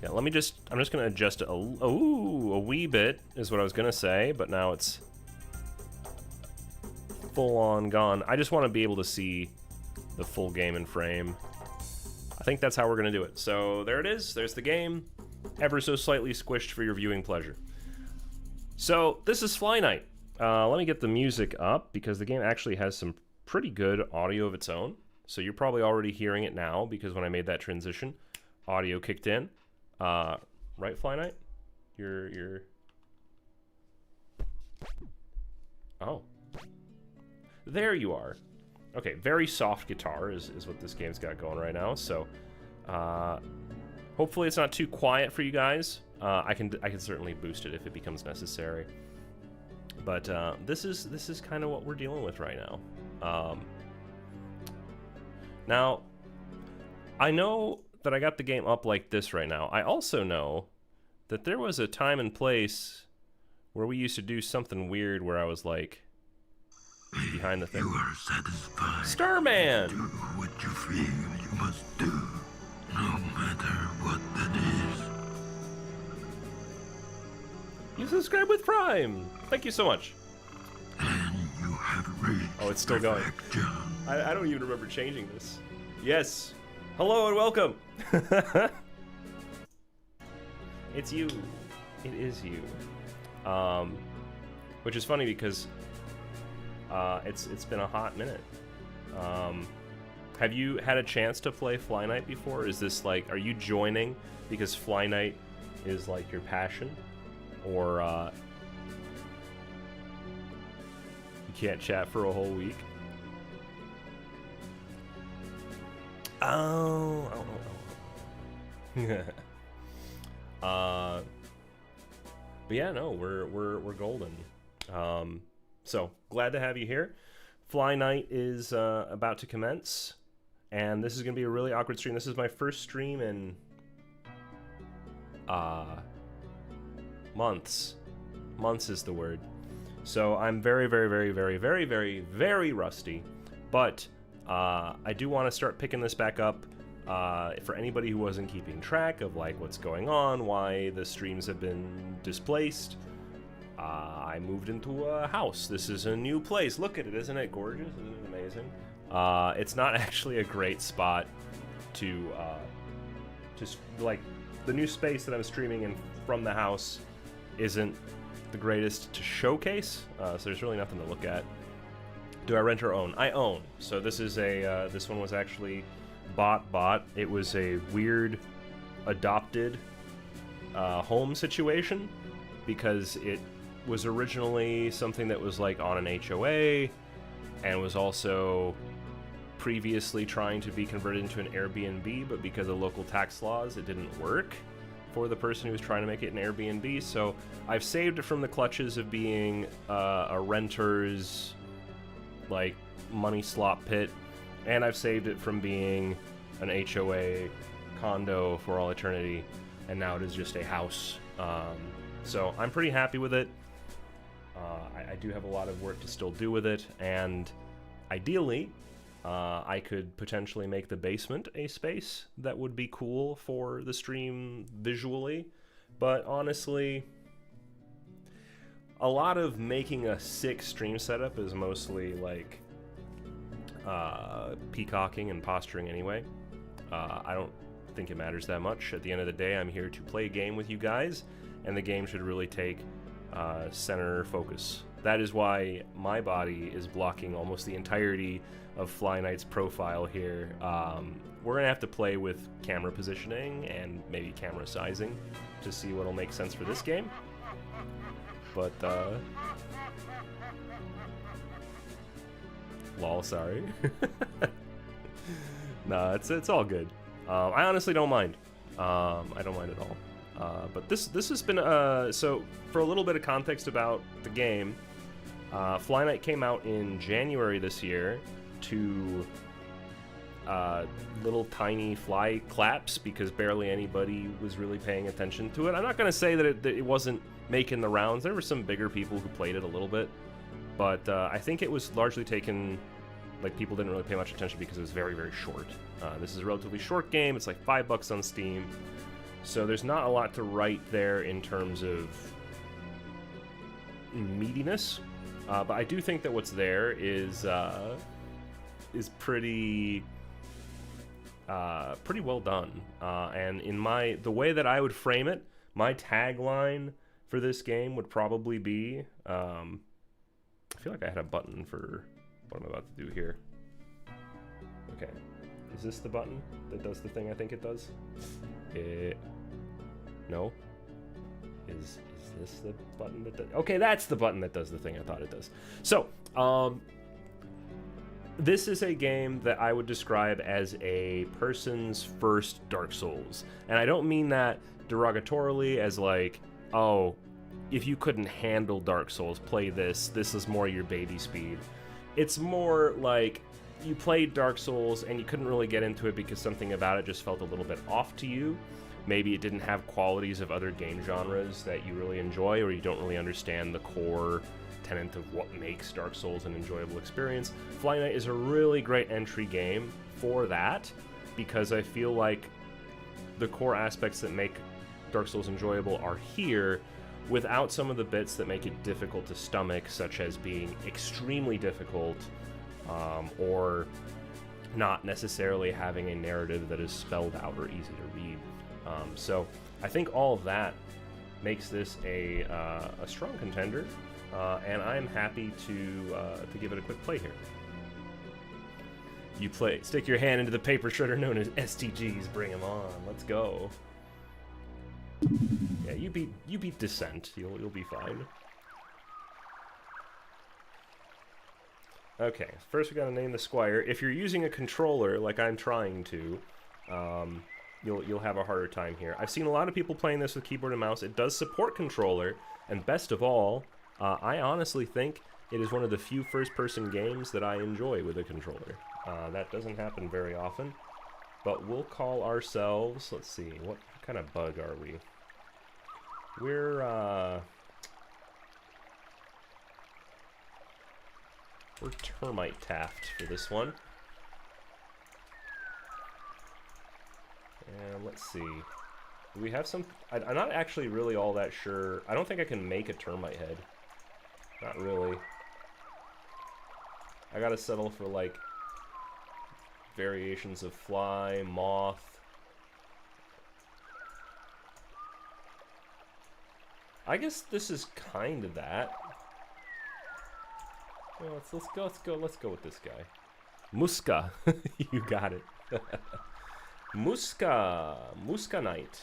Yeah, I'm just gonna adjust it a wee bit is what I was gonna say, but now it's full on gone. I just want to be able to see the full game in frame. I think that's how we're gonna do it. So there it is. There's the game, ever so slightly squished for your viewing pleasure. So this is Fly Night. Let me get the music up because the game actually has some pretty good audio of its own. So you're probably already hearing it now because when I made that transition, audio kicked in. Right, Fly Night? You're... Oh. There you are. Okay, very soft guitar is what this game's got going right now. So, hopefully it's not too quiet for you guys. I can certainly boost it if it becomes necessary. But this is kind of what we're dealing with right now. Now, I know that I got the game up like this right now. I also know that there was a time and place where we used to do something weird where I was like behind the thing. You are satisfied. Starman! Do what you feel you must do, no matter what that is. You subscribe with Prime! Thank you so much. And you have reached Oh, it's still going. perfection. I don't even remember changing this. Yes. Hello and welcome. It's you. It is you. Which is funny because it's been a hot minute. Have you had a chance to play Fly Night before? Is this like, are you joining because Fly Night is like your passion? Or you can't chat for a whole week? Oh. But yeah, no, we're golden. So glad to have you here. Fly Night is about to commence, and this is gonna be a really awkward stream. This is my first stream in months. Months is the word. So I'm very, very, very, very, very, very, very rusty, but I do want to start picking this back up for anybody who wasn't keeping track of like what's going on, why the streams have been displaced. I moved into a house. This is a new place. Look at it, isn't it gorgeous? Isn't it amazing? It's not actually a great spot to just like the new space that I'm streaming in from the house isn't the greatest to showcase. So there's really nothing to look at. Do I rent or own? I own. So this is a this one was actually bought. It was a weird adopted home situation because it was originally something that was like on an HOA and was also previously trying to be converted into an Airbnb, but because of local tax laws, it didn't work for the person who was trying to make it an Airbnb. So I've saved it from the clutches of being a renter's like money slop pit, and I've saved it from being an HOA condo for all eternity, and now it is just a house. So I'm pretty happy with it. I do have a lot of work to still do with it, and ideally I could potentially make the basement a space that would be cool for the stream visually, but honestly a lot of making a sick stream setup is mostly like peacocking and posturing anyway. I don't think it matters that much. At the end of the day, I'm here to play a game with you guys, and the game should really take center focus. That is why my body is blocking almost the entirety of Fly Night's profile here. We're gonna have to play with camera positioning and maybe camera sizing to see what'll make sense for this game. But lol, sorry. Nah, it's all good. I honestly don't mind. I don't mind at all. But this has been so for a little bit of context about the game. Fly Night came out in January this year to little tiny fly claps because barely anybody was really paying attention to it. I'm not gonna say that it wasn't making the rounds. There were some bigger people who played it a little bit, but I think it was largely taken, like people didn't really pay much attention because it was very, very short. This is a relatively short game. It's like $5 on Steam. So there's not a lot to write there in terms of meatiness, but I do think that what's there is pretty well done. And in the way that I would frame it, my tagline for this game would probably be, I feel like I had a button for what I'm about to do here. Okay, is this the button that does the thing I think it does? No. Is this the button that does? Okay, that's the button that does the thing I thought it does. So, this is a game that I would describe as a person's first Dark Souls. And I don't mean that derogatorily as like, oh, if you couldn't handle Dark Souls, play this. This is more your baby speed. It's more like you played Dark Souls and you couldn't really get into it because something about it just felt a little bit off to you. Maybe it didn't have qualities of other game genres that you really enjoy, or you don't really understand the core tenet of what makes Dark Souls an enjoyable experience. Fly Night is a really great entry game for that, because I feel like the core aspects that make Dark Souls enjoyable are here, without some of the bits that make it difficult to stomach, such as being extremely difficult, or not necessarily having a narrative that is spelled out or easy to read. So I think all of that makes this a strong contender, and I'm happy to give it a quick play here. You stick your hand into the paper shredder known as STGs. Bring them on. Let's go. Yeah, you beat Descent. You'll be fine. Okay, first we gotta name the squire. If you're using a controller like I'm trying to, you'll have a harder time here. I've seen a lot of people playing this with keyboard and mouse. It does support controller, and best of all, I honestly think it is one of the few first-person games that I enjoy with a controller. That doesn't happen very often, but we'll call ourselves, let's see, what kind of bug are we? We're Timbertaft for this one. And let's see. Do we have some... I'm not actually really all that sure. I don't think I can make a termite head. Not really. I gotta settle for, like, variations of fly, moth. I guess this is kind of that. Well, let's go with this guy. Muska. You got it. Muska Knight.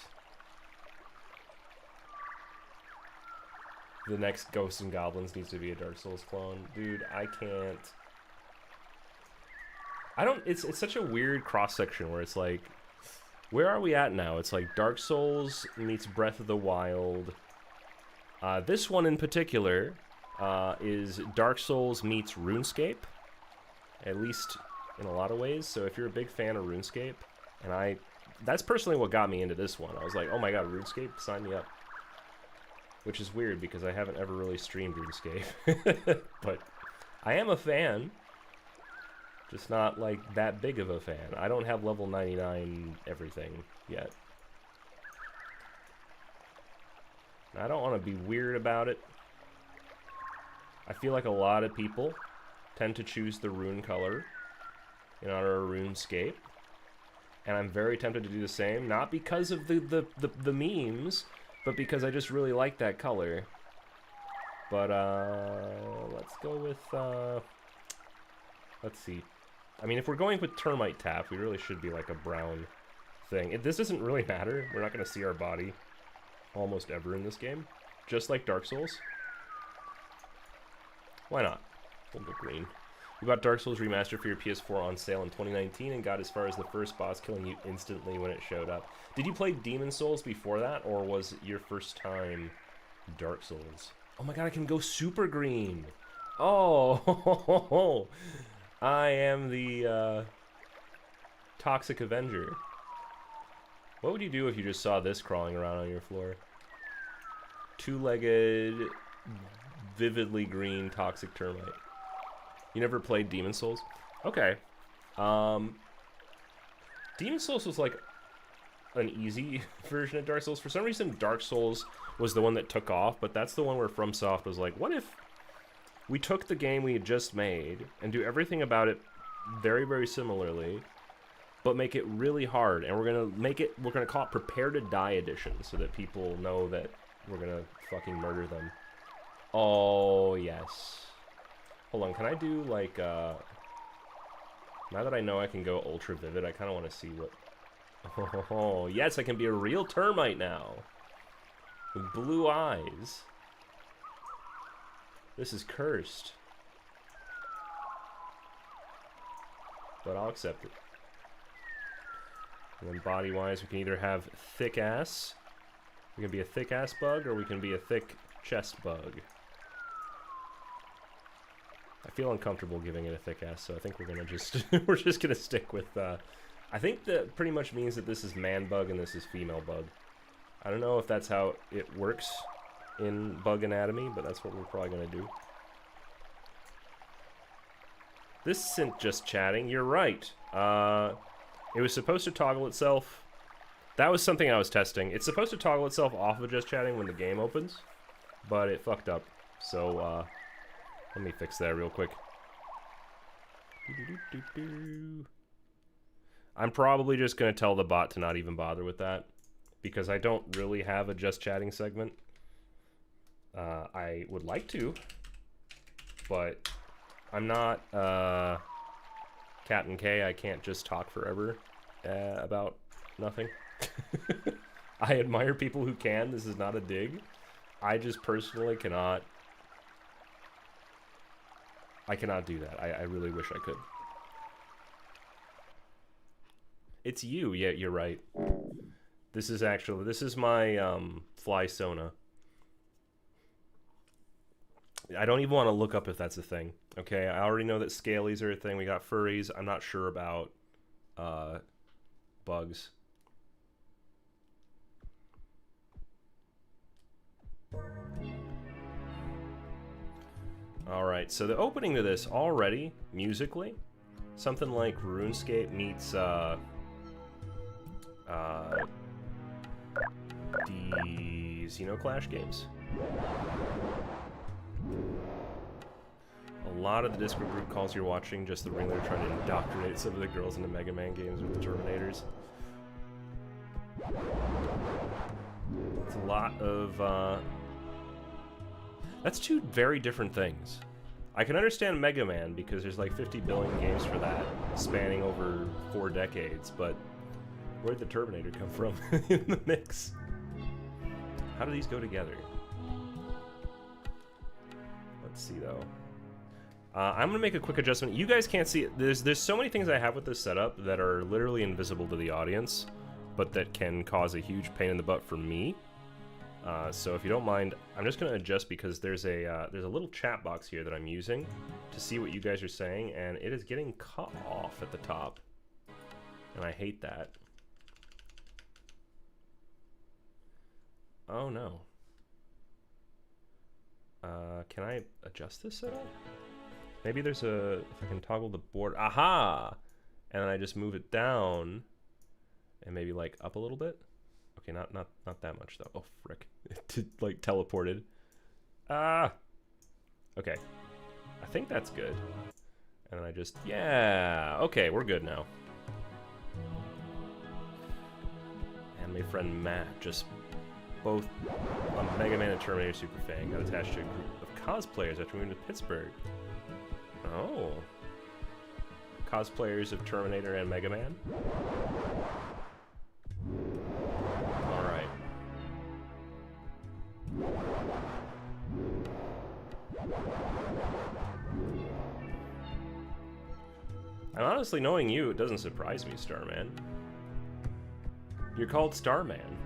The next Ghosts and Goblins needs to be a Dark Souls clone. Dude, I can't. It's such a weird cross-section where it's like, where are we at now? It's like Dark Souls meets Breath of the Wild. This one in particular is Dark Souls meets RuneScape, at least in a lot of ways. So if you're a big fan of RuneScape, and that's personally what got me into this one. I was like, oh my god, RuneScape, sign me up. Which is weird because I haven't ever really streamed RuneScape. But I am a fan, just not like that big of a fan. I don't have level 99 everything yet. I don't want to be weird about it. I feel like a lot of people tend to choose the rune color in honor of RuneScape, and I'm very tempted to do the same, not because of the memes, but because I just really like that color. But let's go with let's see. I mean, if we're going with Timbertaft, we really should be like a brown thing. This doesn't really matter. We're not going to see our body almost ever in this game, just like Dark Souls. Why not? We'll go green. We bought Dark Souls Remastered for your PS4 on sale in 2019 and got as far as the first boss, killing you instantly when it showed up. Did you play Demon Souls before that, or was it your first time Dark Souls? Oh my god, I can go super green! Oh! I am the Toxic Avenger. What would you do if you just saw this crawling around on your floor? Two-legged, vividly green toxic termite. You never played Demon Souls? Okay. Demon Souls was like an easy version of Dark Souls. For some reason, Dark Souls was the one that took off, but that's the one where FromSoft was like, what if we took the game we had just made and do everything about it very, very similarly, but make it really hard, and we're gonna call it Prepare to Die Edition, so that people know that we're gonna fucking murder them. Oh, yes. Hold on, can I do, like, now that I know I can go ultra vivid, I kind of want to see what... Oh, yes, I can be a real termite now. With blue eyes. This is cursed. But I'll accept it. And then body-wise, we can either have thick ass. We can be a thick ass bug, or we can be a thick chest bug. I feel uncomfortable giving it a thick ass, so I think we're gonna just we're just gonna stick with. I think that pretty much means that this is man bug and this is female bug. I don't know if that's how it works in bug anatomy, but that's what we're probably gonna do. This isn't just chatting. You're right. It was supposed to toggle itself. That was something I was testing. It's supposed to toggle itself off of just chatting when the game opens, but it fucked up. So let me fix that real quick. I'm probably just going to tell the bot to not even bother with that, because I don't really have a just chatting segment. I would like to, but I'm not Captain K. I can't just talk forever about nothing. I admire people who can. This is not a dig. I just personally cannot. I cannot do that. I really wish I could. It's you. Yeah, you're right. This is my fly Sona. I don't even want to look up if that's a thing. Okay, I already know that scalies are a thing. We got furries. I'm not sure about bugs. Alright, so the opening to this already, musically, something like RuneScape meets the Xenoclash games. A lot of the Discord group calls you're watching just the ringleader trying to indoctrinate some of the girls into Mega Man games with the Terminators. It's a lot of, that's two very different things. I can understand Mega Man because there's like 50 billion games for that, spanning over 4 decades, but where'd the Terminator come from in the mix? How do these go together? Let's see though. I'm gonna make a quick adjustment. You guys can't see it. There's so many things I have with this setup that are literally invisible to the audience, but that can cause a huge pain in the butt for me. So if you don't mind, I'm just gonna adjust because there's a little chat box here that I'm using to see what you guys are saying, and it is getting cut off at the top, and I hate that. Oh no. Can I adjust this setup? Maybe there's a, if I can toggle the board, aha! And then I just move it down, and maybe like up a little bit. Okay, not that much though. Oh frick! It like teleported. Ah. Okay. I think that's good. And then I just, yeah. Okay, we're good now. Anime friend Matt just both a Mega Man and Terminator super fan got attached to a group of cosplayers after moving to Pittsburgh. Oh. Cosplayers of Terminator and Mega Man? Alright. And honestly, knowing you, it doesn't surprise me, Starman. You're called Starman.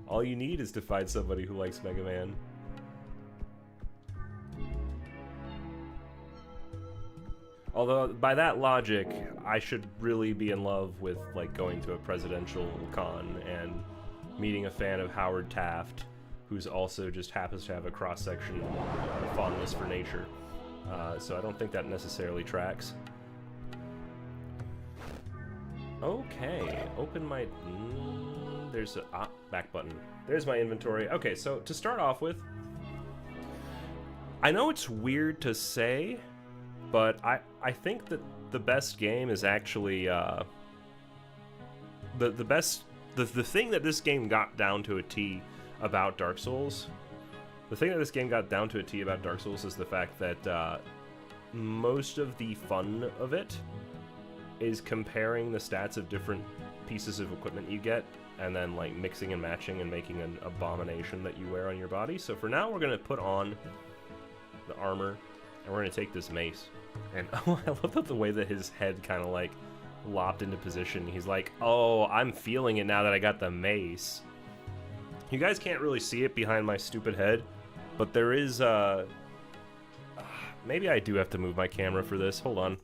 All you need is to find somebody who likes Mega Man. Although, by that logic, I should really be in love with, like, going to a presidential con and meeting a fan of Howard Taft, who's also just happens to have a cross-section fondness for nature. So I don't think that necessarily tracks. Okay, open my... there's a... back button. There's my inventory. Okay, so to start off with, I know it's weird to say, but I think that the best game is actually... the thing that this game got down to a T about Dark Souls... The thing that this game got down to a T about Dark Souls is the fact that most of the fun of it is comparing the stats of different pieces of equipment you get and then like mixing and matching and making an abomination that you wear on your body. So for now we're going to put on the armor and we're going to take this mace. And oh, I love that the way that his head kind of like lopped into position. He's like, oh, I'm feeling it now that I got the mace. You guys can't really see it behind my stupid head, but there is maybe I do have to move my camera for this. Hold on.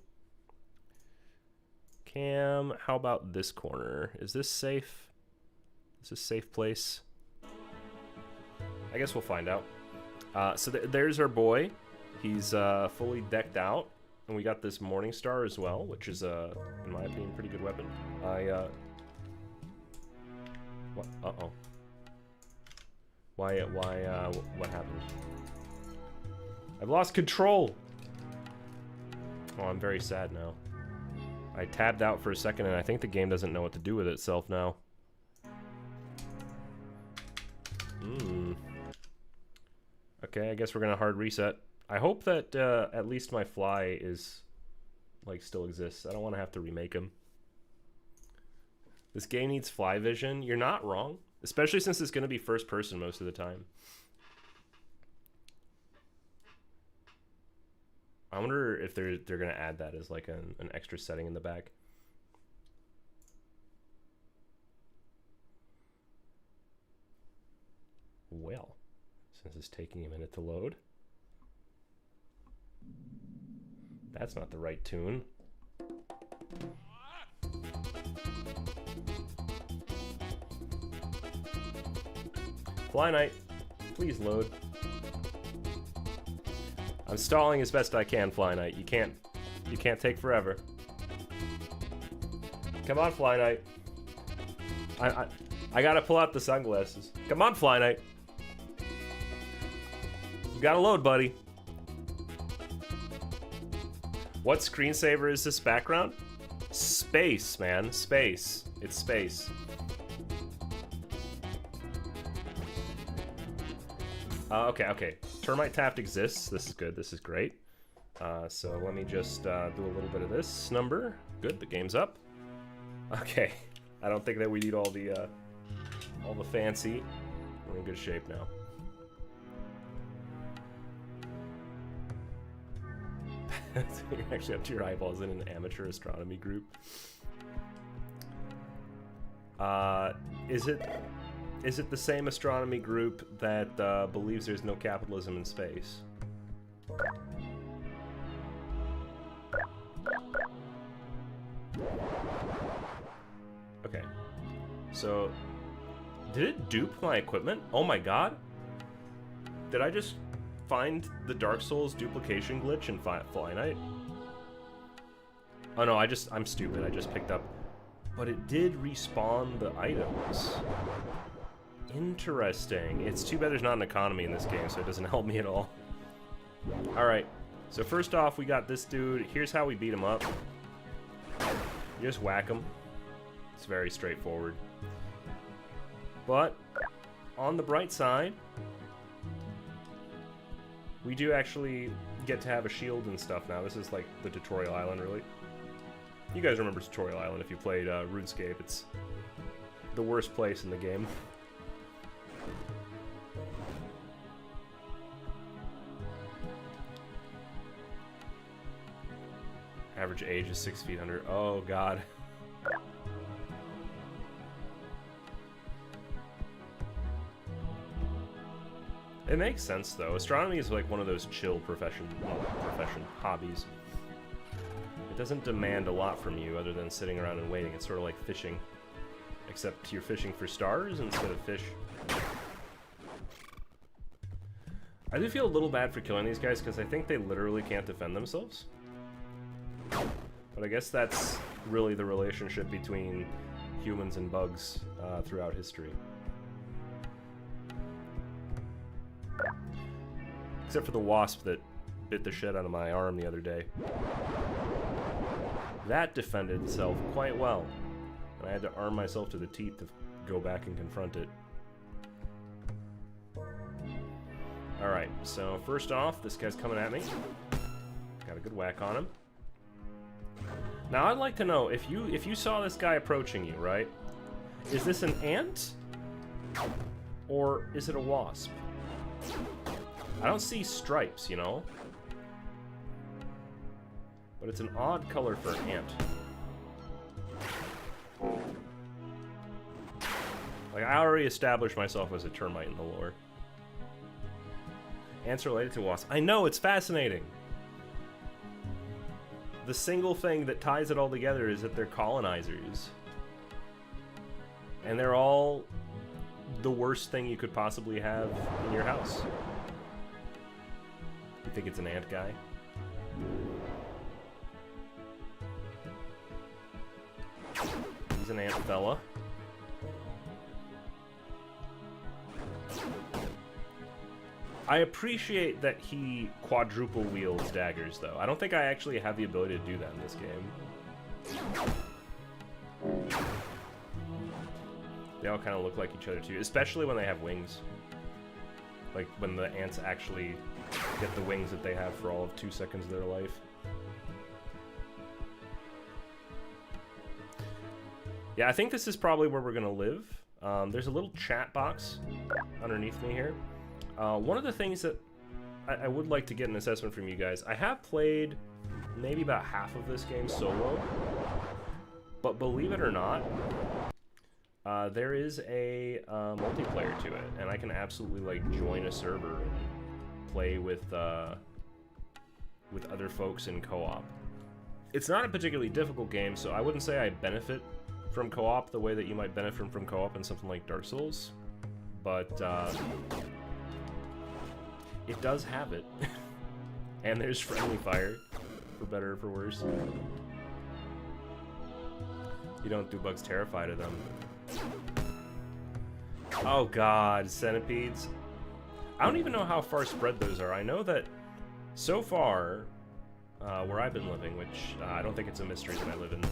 Cam, how about this corner? Is this safe? Is this a safe place? I guess we'll find out. So there's our boy. He's fully decked out. And we got this Morning Star as well, which is, in my opinion, a pretty good weapon. What? Uh-oh. What happened? I've lost control! Oh, I'm very sad now. I tabbed out for a second, and I think the game doesn't know what to do with itself now. Okay, I guess we're gonna hard reset. I hope that at least my fly is, like, still exists. I don't want to have to remake him. This game needs fly vision. You're not wrong. Especially since it's going to be first person most of the time. I wonder if they're going to add that as like an extra setting in the back. Well, since it's taking a minute to load. That's not the right tune. Fly Knight, please load. I'm stalling as best I can, Fly Knight. You can't take forever. Come on, Fly Knight. I gotta pull out the sunglasses. Come on, Fly Knight. You gotta load, buddy. What screensaver is this background? Space, man. Space. It's space. Okay. Timbertaft exists. This is good. This is great. So let me just do a little bit of this number. Good. The game's up. Okay. I don't think that we need all the fancy. We're in good shape now. You're actually up to your eyeballs in an amateur astronomy group. Is it the same astronomy group that believes there's no capitalism in space? Okay. So, did it dupe my equipment? Oh my god. Did I just find the Dark Souls duplication glitch in Fly Knight? Oh no, I'm stupid. I just picked up... But it did respawn the items. Interesting. It's too bad there's not an economy in this game, so it doesn't help me at all. Alright, so first off, we got this dude. Here's how we beat him up. You just whack him. It's very straightforward. But, on the bright side, we do actually get to have a shield and stuff now. This is like the tutorial island, really. You guys remember Tutorial Island if you played RuneScape. It's the worst place in the game. Average age is 6 feet under. Oh, God. It makes sense, though. Astronomy is like one of those chill hobbies. It doesn't demand a lot from you other than sitting around and waiting. It's sort of like fishing. Except you're fishing for stars instead of fish. I do feel a little bad for killing these guys because I think they literally can't defend themselves. But I guess that's really the relationship between humans and bugs throughout history. Except for the wasp that bit the shit out of my arm the other day. That defended itself quite well, and I had to arm myself to the teeth to go back and confront it. Alright, so first off, this guy's coming at me. Got a good whack on him. Now I'd like to know, if you saw this guy approaching you, right? Is this an ant? Or is it a wasp? I don't see stripes, you know? But it's an odd color for an ant. Like, I already established myself as a termite in the lore. Ants related to wasps. I know, it's fascinating! The single thing that ties it all together is that they're colonizers. And they're all the worst thing you could possibly have in your house. You think it's an ant guy? He's an ant fella. I appreciate that he quadruple wields daggers, though. I don't think I actually have the ability to do that in this game. They all kind of look like each other, too, especially when they have wings. Like, when the ants actually get the wings that they have for all of 2 seconds of their life. Yeah, I think this is probably where we're going to live. There's a little chat box underneath me here. One of the things that I would like to get an assessment from you guys, I have played maybe about half of this game solo, but believe it or not, there is a multiplayer to it, and I can absolutely like join a server and play with other folks in co-op. It's not a particularly difficult game, so I wouldn't say I benefit from co-op the way that you might benefit from co-op in something like Dark Souls, but it does have it. And there's friendly fire, for better or for worse. You don't do bugs terrified of them. Oh god, centipedes. I don't even know how far spread those are. I know that so far, where I've been living, which I don't think it's a mystery that I live in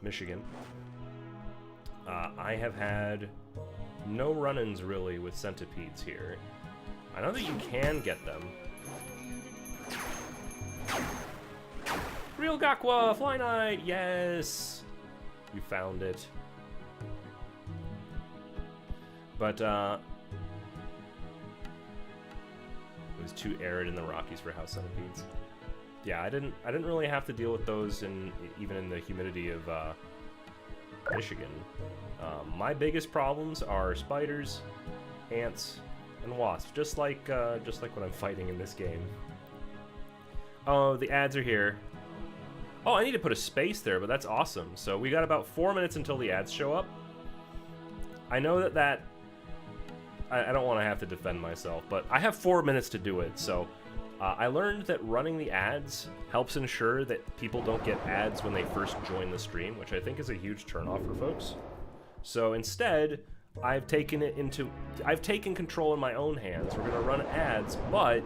Michigan, I have had no run-ins really with centipedes here. I know that you can get them. Real Gakwa, Fly Knight, yes! You found it. But, it was too arid in the Rockies for house centipedes. Yeah, I didn't really have to deal with those even in the humidity of Michigan. My biggest problems are spiders, ants, and wasps, just like what I'm fighting in this game. Oh, the ads are here. Oh, I need to put a space there, but that's awesome. So we got about 4 minutes until the ads show up. I know that I don't want to have to defend myself, but I have 4 minutes to do it. So I learned that running the ads helps ensure that people don't get ads when they first join the stream, which I think is a huge turnoff for folks. So instead, I've taken control in my own hands. We're gonna run ads, but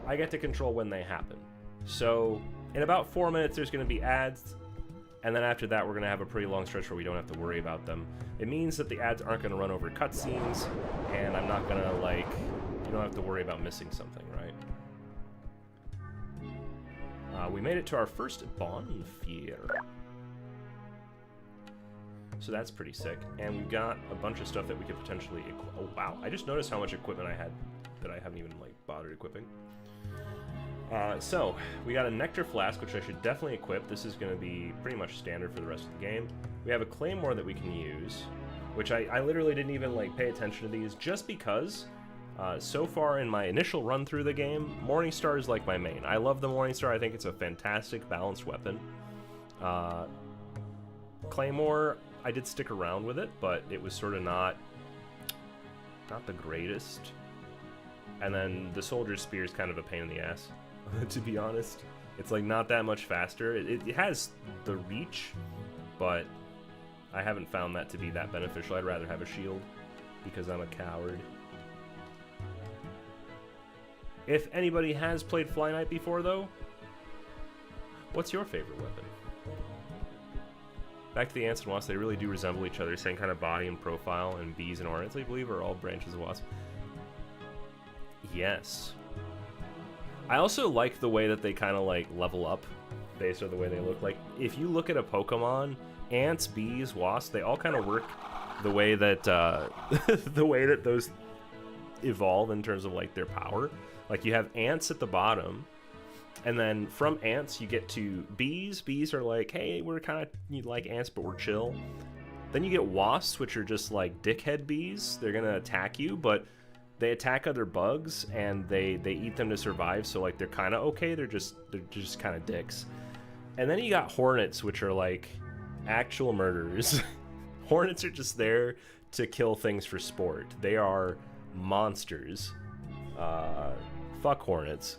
I get to control when they happen. So in about 4 minutes, there's gonna be ads, and then after that, we're gonna have a pretty long stretch where we don't have to worry about them. It means that the ads aren't gonna run over cutscenes, and I'm not gonna you don't have to worry about missing something, right? We made it to our first bonfire. So that's pretty sick. And we've got a bunch of stuff that we could potentially oh wow, I just noticed how much equipment I had that I haven't even like bothered equipping. So we got a nectar flask, which I should definitely equip. This is going to be pretty much standard for the rest of the game. We have a claymore that we can use, which I literally didn't even like pay attention to these, just because so far in my initial run through the game, Morningstar is like my main. I love the Morningstar. I think it's a fantastic balanced weapon. Claymore, I did stick around with it, but it was sort of not the greatest. And then the Soldier's Spear is kind of a pain in the ass, to be honest. It's like not that much faster. It has the reach but I haven't found that to be that beneficial. I'd rather have a shield because I'm a coward. If anybody has played Fly Knight before, though, what's your favorite weapon? Back to the ants and wasps, they really do resemble each other, same kind of body and profile, and bees and hornets, I believe, are all branches of wasp. Yes. I also like the way that they kind of like level up based on the way they look. Like, if you look at a Pokemon, ants, bees, wasps, they all kind of work the way that the way that those evolve in terms of like their power. Like, you have ants at the bottom, and then from ants you get to bees. Bees are like, hey, we're kind of like ants, but we're chill. Then you get wasps, which are just like dickhead bees. They're gonna attack you, but they attack other bugs and they eat them to survive. So like they're kind of okay. They're just kind of dicks. And then you got hornets, which are like actual murderers. Hornets are just there to kill things for sport. They are monsters. Fuck hornets.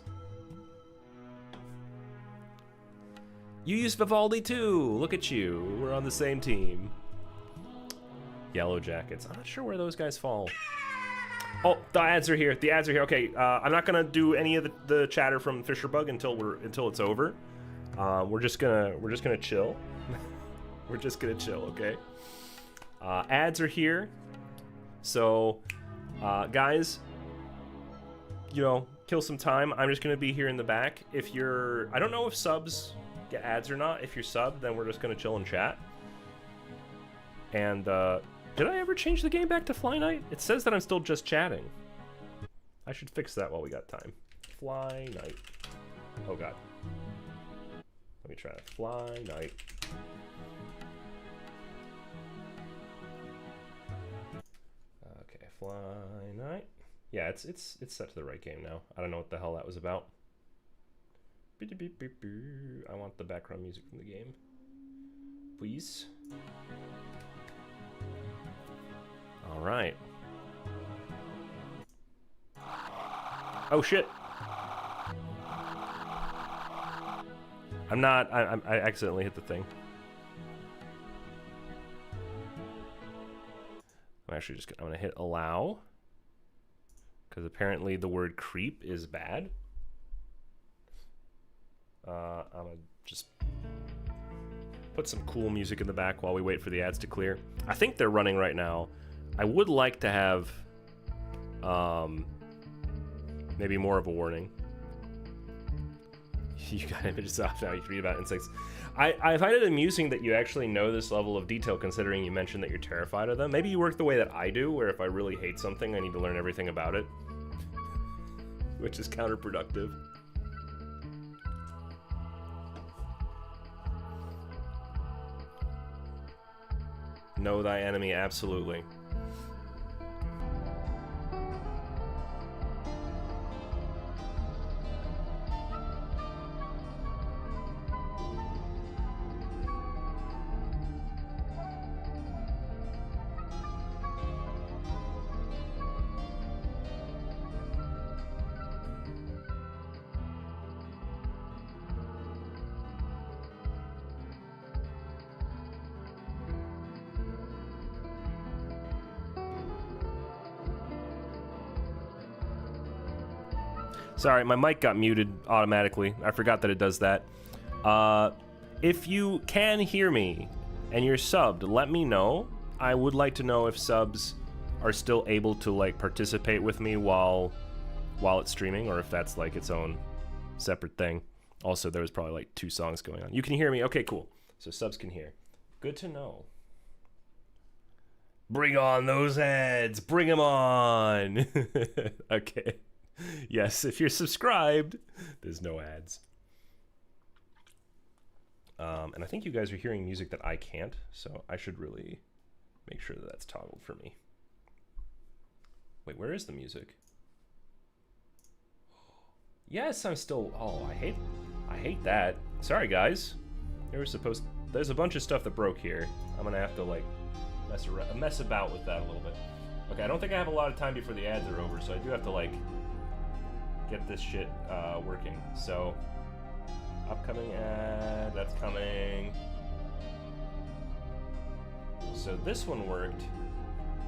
You use Vivaldi too. Look at you. We're on the same team. Yellow Jackets. I'm not sure where those guys fall. Oh, the ads are here. The ads are here. Okay, I'm not gonna do any of the chatter from Fisherbug until it's over. We're just gonna chill. We're just gonna chill. Okay. Ads are here. So, guys, you know, kill some time. I'm just gonna be here in the back. If you're, I don't know if subs get ads or not. If you're subbed, then we're just gonna chill and chat. And did I ever change the game back to Fly Knight? It says that I'm still just chatting. I should fix that while we got time. Fly Knight. Oh god. Let me try it. Fly Knight. Okay, Fly Knight. Yeah, it's set to the right game now. I don't know what the hell that was about. I want the background music from the game, please. All right. Oh shit. I'm not. I accidentally hit the thing. I'm actually just. I'm gonna hit allow. Because apparently the word creep is bad. I'm gonna just put some cool music in the back while we wait for the ads to clear. I think they're running right now. I would like to have maybe more of a warning. You got images off now, you can read about insects. I find it amusing that you actually know this level of detail, considering you mentioned that you're terrified of them. Maybe you work the way that I do, where if I really hate something, I need to learn everything about it. Which is counterproductive. Know thy enemy, absolutely. Sorry, my mic got muted automatically. I forgot that it does that. If you can hear me and you're subbed, let me know. I would like to know if subs are still able to like participate with me while it's streaming, or if that's like its own separate thing. Also, there was probably like 2 songs going on. You can hear me? Okay, cool. So subs can hear. Good to know. Bring on those ads. Bring them on. Okay. Yes, if you're subscribed, there's no ads. And I think you guys are hearing music that I can't, so I should really make sure that that's toggled for me. Wait, where is the music? Yes, I'm still. Oh, I hate that. Sorry, guys. There's a bunch of stuff that broke here. I'm gonna have to like mess about with that a little bit. Okay, I don't think I have a lot of time before the ads are over, so I do have to like get this shit working. So, upcoming ad, that's coming. So this one worked.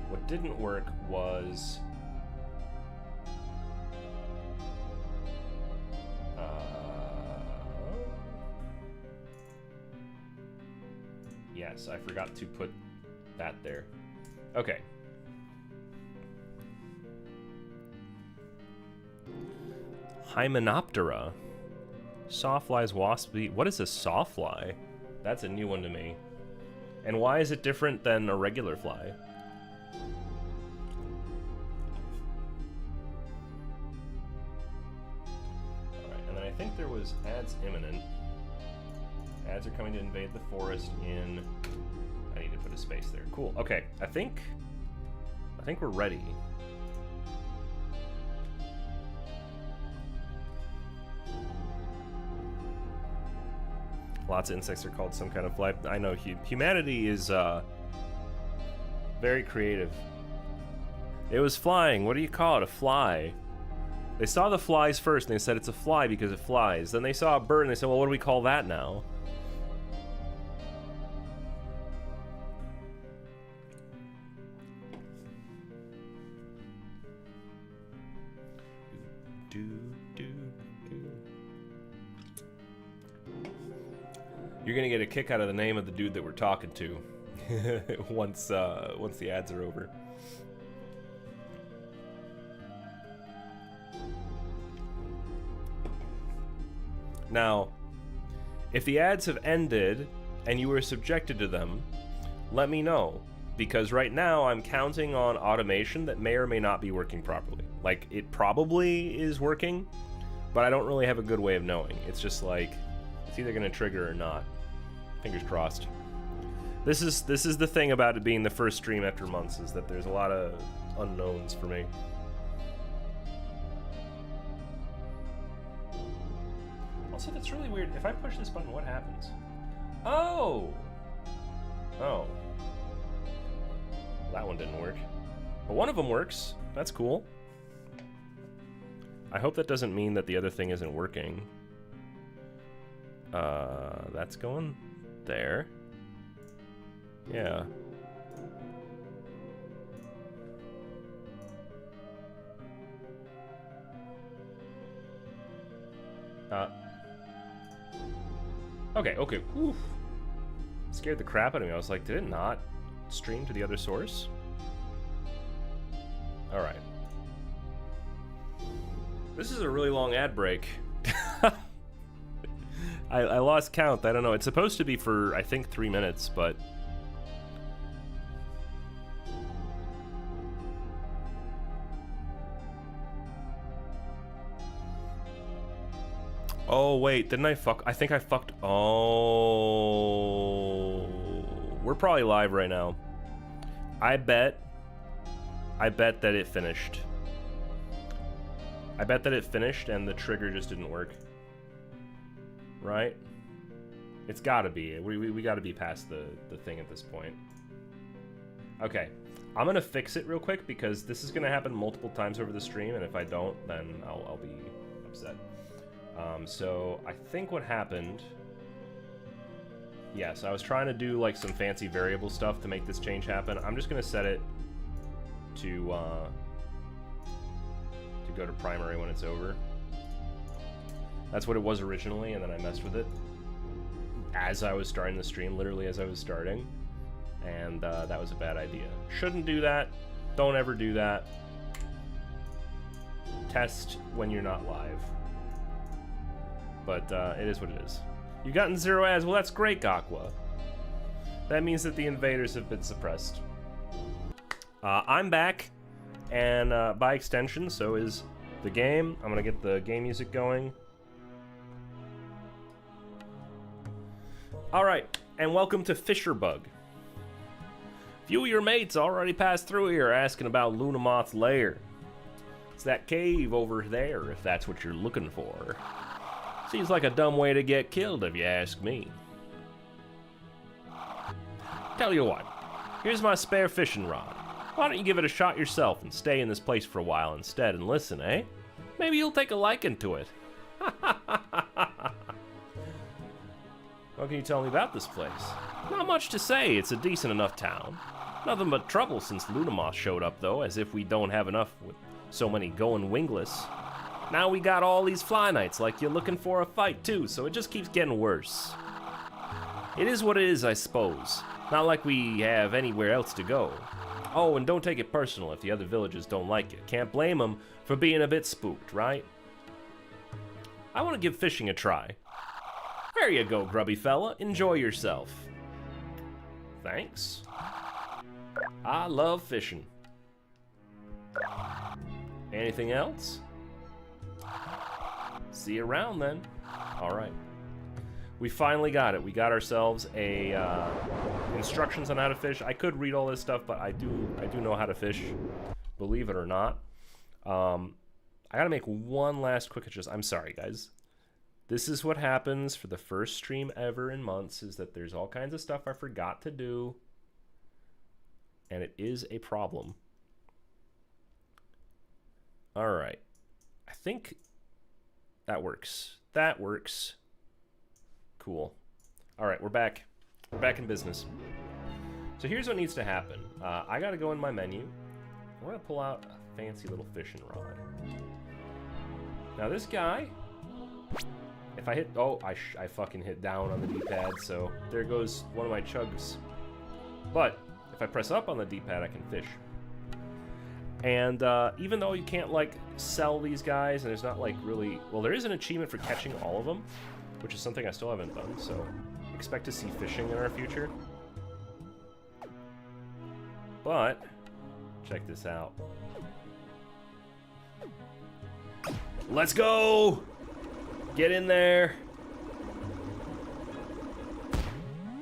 What didn't work was... Yes, I forgot to put that there. Okay. Hymenoptera. Sawflies, wasp bee. What is a sawfly? That's a new one to me. And why is it different than a regular fly? Alright, and then I think there was ads imminent. Ads are coming to invade the forest in... I need to put a space there. Cool. Okay, I think we're ready. Lots of insects are called some kind of fly. I know humanity is very creative. It was flying. What do you call it? A fly. They saw the flies first and they said it's a fly because it flies. Then they saw a bird and they said, well, what do we call that now? You're gonna get a kick out of the name of the dude that we're talking to once the ads are over. Now, if the ads have ended and you were subjected to them, let me know, because right now I'm counting on automation that may or may not be working properly. Like, it probably is working, but I don't really have a good way of knowing. It's just like, it's either gonna trigger or not. Fingers crossed. This is the thing about it being the first stream after months, is that there's a lot of unknowns for me. Also, that's really weird. If I push this button, what happens? Oh! Oh. That one didn't work. But one of them works. That's cool. I hope that doesn't mean that the other thing isn't working. That's going there. Yeah. Okay. Oof. Scared the crap out of me. I was like, did it not stream to the other source? Alright. This is a really long ad break. I lost count. I don't know. It's supposed to be for, I think, 3 minutes, but... Oh, wait. Didn't I fuck? I think I fucked... Oh... We're probably live right now. I bet that it finished. I bet that it finished and the trigger just didn't work. Right? It's gotta be. We gotta be past the thing at this point. Okay. I'm gonna fix it real quick because this is gonna happen multiple times over the stream, and if I don't, then I'll be upset. So I think what happened... Yes, I was trying to do like some fancy variable stuff to make this change happen. I'm just gonna set it to go to primary when it's over. That's what it was originally, and then I messed with it as I was starting the stream, literally as I was starting, and that was a bad idea. Shouldn't do that. Don't ever do that. Test when you're not live. But it is what it is. You gotten 0 ads. Well, that's great, Gakwa. That means that the invaders have been suppressed. I'm back, and by extension, so is the game. I'm gonna get the game music going. Alright, and welcome to Fisherbug. Few of your mates already passed through here asking about Lunamoth's lair. It's that cave over there, if that's what you're looking for. Seems like a dumb way to get killed, if you ask me. Tell you what, here's my spare fishing rod. Why don't you give it a shot yourself and stay in this place for a while instead and listen, eh? Maybe you'll take a liking to it. What can you tell me about this place? Not much to say, it's a decent enough town. Nothing but trouble since Lunamoth showed up, though, as if we don't have enough with so many going wingless. Now we got all these fly knights, like you're looking for a fight, too, so it just keeps getting worse. It is what it is, I suppose. Not like we have anywhere else to go. Oh, and don't take it personal if the other villagers don't like you. Can't blame them for being a bit spooked, right? I want to give fishing a try. There you go, grubby fella. Enjoy yourself. Thanks. I love fishing. Anything else? See you around then. All right. We finally got it. We got ourselves a instructions on how to fish. I could read all this stuff, but I do know how to fish, believe it or not. I gotta make one last quick adjustment. I'm sorry, guys. This is what happens for the first stream ever in months, is that there's all kinds of stuff I forgot to do, and it is a problem. All right. I think that works. That works. Cool. All right, we're back. We're back in business. So here's what needs to happen. I gotta go in my menu. We're gonna pull out a fancy little fishing rod. Now this guy, if I hit, oh, I fucking hit down on the D-pad, so there goes one of my chugs. But if I press up on the D-pad, I can fish. And even though you can't like sell these guys, and there's not like really, well, there is an achievement for catching all of them, which is something I still haven't done, so expect to see fishing in our future. But check this out. Let's go! Get in there.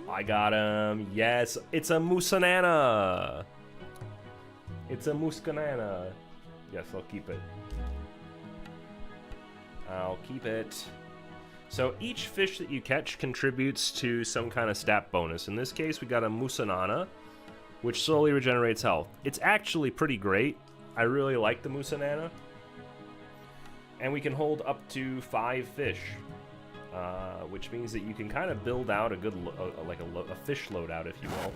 I got him. Yes, it's a Musanana. It's a Muscanana. Yes, I'll keep it. I'll keep it. So each fish that you catch contributes to some kind of stat bonus. In this case, we got a Musanana, which slowly regenerates health. It's actually pretty great. I really like the Musanana. And we can hold up to 5 fish, which means that you can kind of build out a good, a fish loadout, if you will.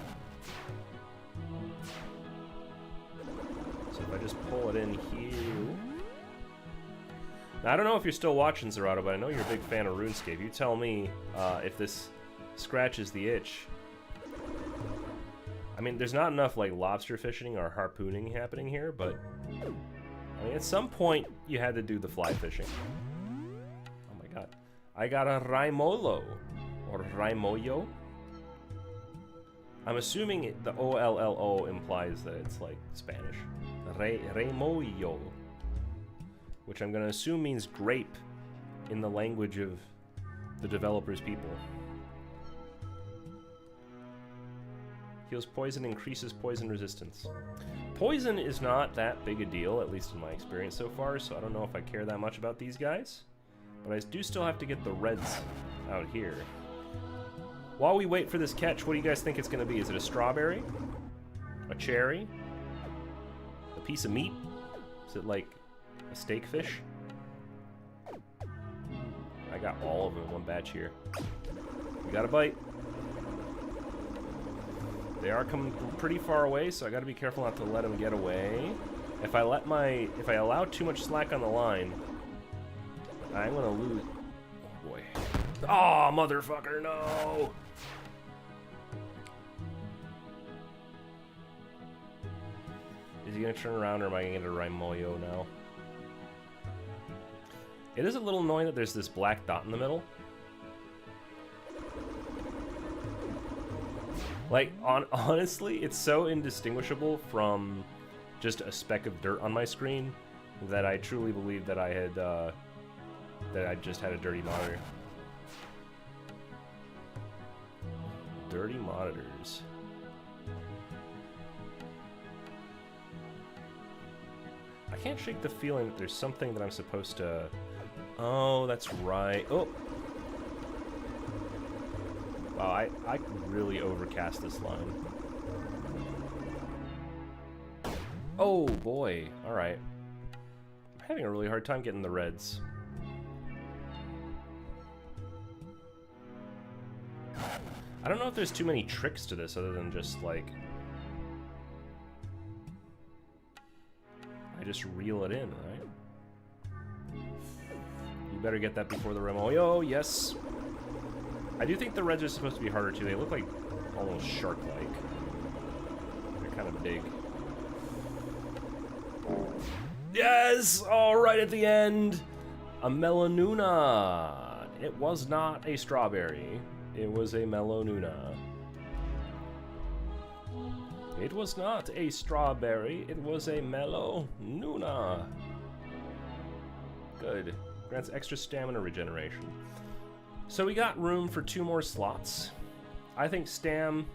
So if I just pull it in here. Now, I don't know if you're still watching, Zerato, but I know you're a big fan of RuneScape. You tell me if this scratches the itch. I mean, there's not enough like lobster fishing or harpooning happening here, but I mean, at some point you had to do the fly fishing. Oh my god. I got a Raimolo, or Raimoyo. I'm assuming the O-L-L-O implies that it's like Spanish. Raimoyo. Which I'm going to assume means grape in the language of the developer's people. Heals poison, increases poison resistance. Poison is not that big a deal, at least in my experience so far, so I don't know if I care that much about these guys. But I do still have to get the reds out here. While we wait for this catch, what do you guys think it's going to be? Is it a strawberry? A cherry? A piece of meat? Is it like a steak fish? I got all of them in one batch here. We got a bite. They are coming from pretty far away, so I got to be careful not to let them get away. If I allow too much slack on the line, I'm gonna lose. Oh boy! Oh motherfucker! No! Is he gonna turn around, or am I gonna get a Raimoyo now? It is a little annoying that there's this black dot in the middle. Like, honestly, it's so indistinguishable from just a speck of dirt on my screen that I truly believe that I had, that I just had a dirty monitor. Dirty monitors. I can't shake the feeling that there's something that I'm supposed to... Oh, that's right. Oh! Wow, I really overcast this line. Oh, boy. Alright. I'm having a really hard time getting the reds. I don't know if there's too many tricks to this other than just, like... I just reel it in, right? You better get that before the Remoyo, yes! I do think the reds are supposed to be harder, too. They look like almost shark-like. They're kind of big. Yes! All right at the end! A Melanuna! It was not a strawberry. It was a Melanuna. It was not a strawberry. It was a Melanuna. Good. Grants extra stamina regeneration. So we got room for 2 more slots. I think Stam...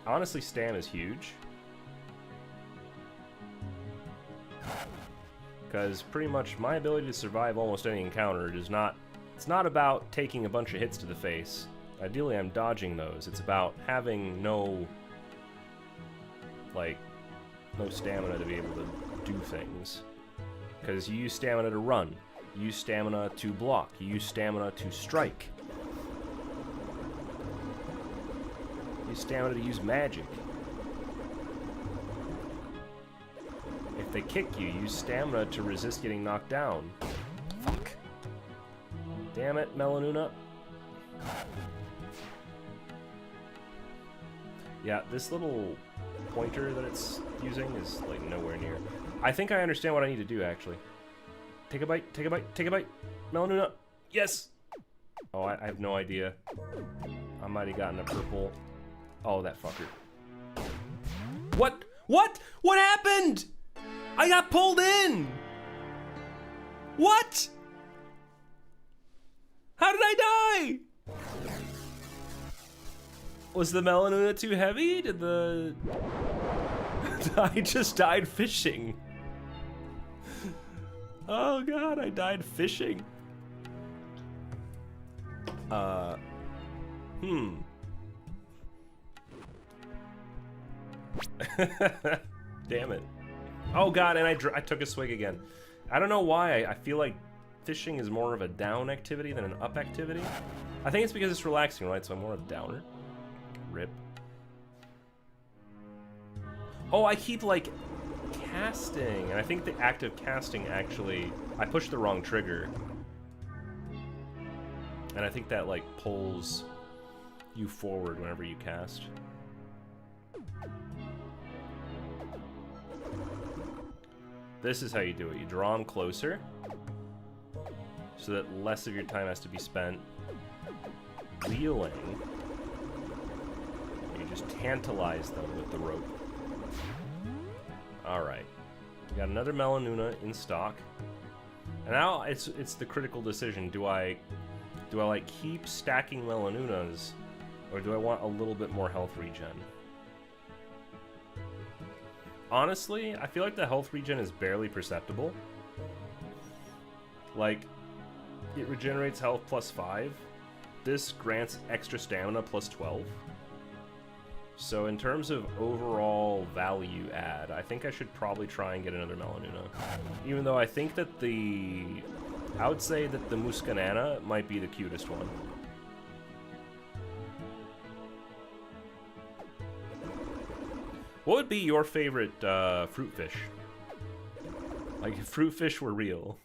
Honestly, Stam is huge. Because pretty much my ability to survive almost any encounter is not... It's not about taking a bunch of hits to the face. Ideally, I'm dodging those. It's about having no... like, no stamina to be able to do things. Because you use stamina to run. You use stamina to block. You use stamina to strike. You use stamina to use magic. If they kick you, use stamina to resist getting knocked down. Fuck. Damn it, Melanuna. Yeah, this little pointer that it's using is, like, nowhere near. I think I understand what I need to do, actually. Take a bite, take a bite, take a bite. Melanuna. Yes! Oh, I have no idea. I might have gotten a purple. Oh, that fucker. What? What? What happened? I got pulled in! What? How did I die? Was the Melanuna too heavy? Did the... I just died fishing. Oh god, I died fishing. Damn it. Oh god, and I took a swig again. I don't know why, I feel like fishing is more of a down activity than an up activity. I think it's because it's relaxing, right? So I'm more of a downer. Rip. Oh, I keep, like, casting, and I think the act of casting actually... I pushed the wrong trigger. And I think that, like, pulls you forward whenever you cast. This is how you do it. You draw them closer, so that less of your time has to be spent reeling. You just tantalize them with the rope. Alright. We got another Melanuna in stock. And now it's the critical decision. Do I like keep stacking Melanunas, or do I want a little bit more health regen? Honestly, I feel like the health regen is barely perceptible. Like, it regenerates health plus 5. This grants extra stamina plus 12. So in terms of overall value add, I think I should probably try and get another Melanuna. Even though I think that I would say that the Muscanana might be the cutest one. What would be your favorite fruit fish? Like, if fruit fish were real.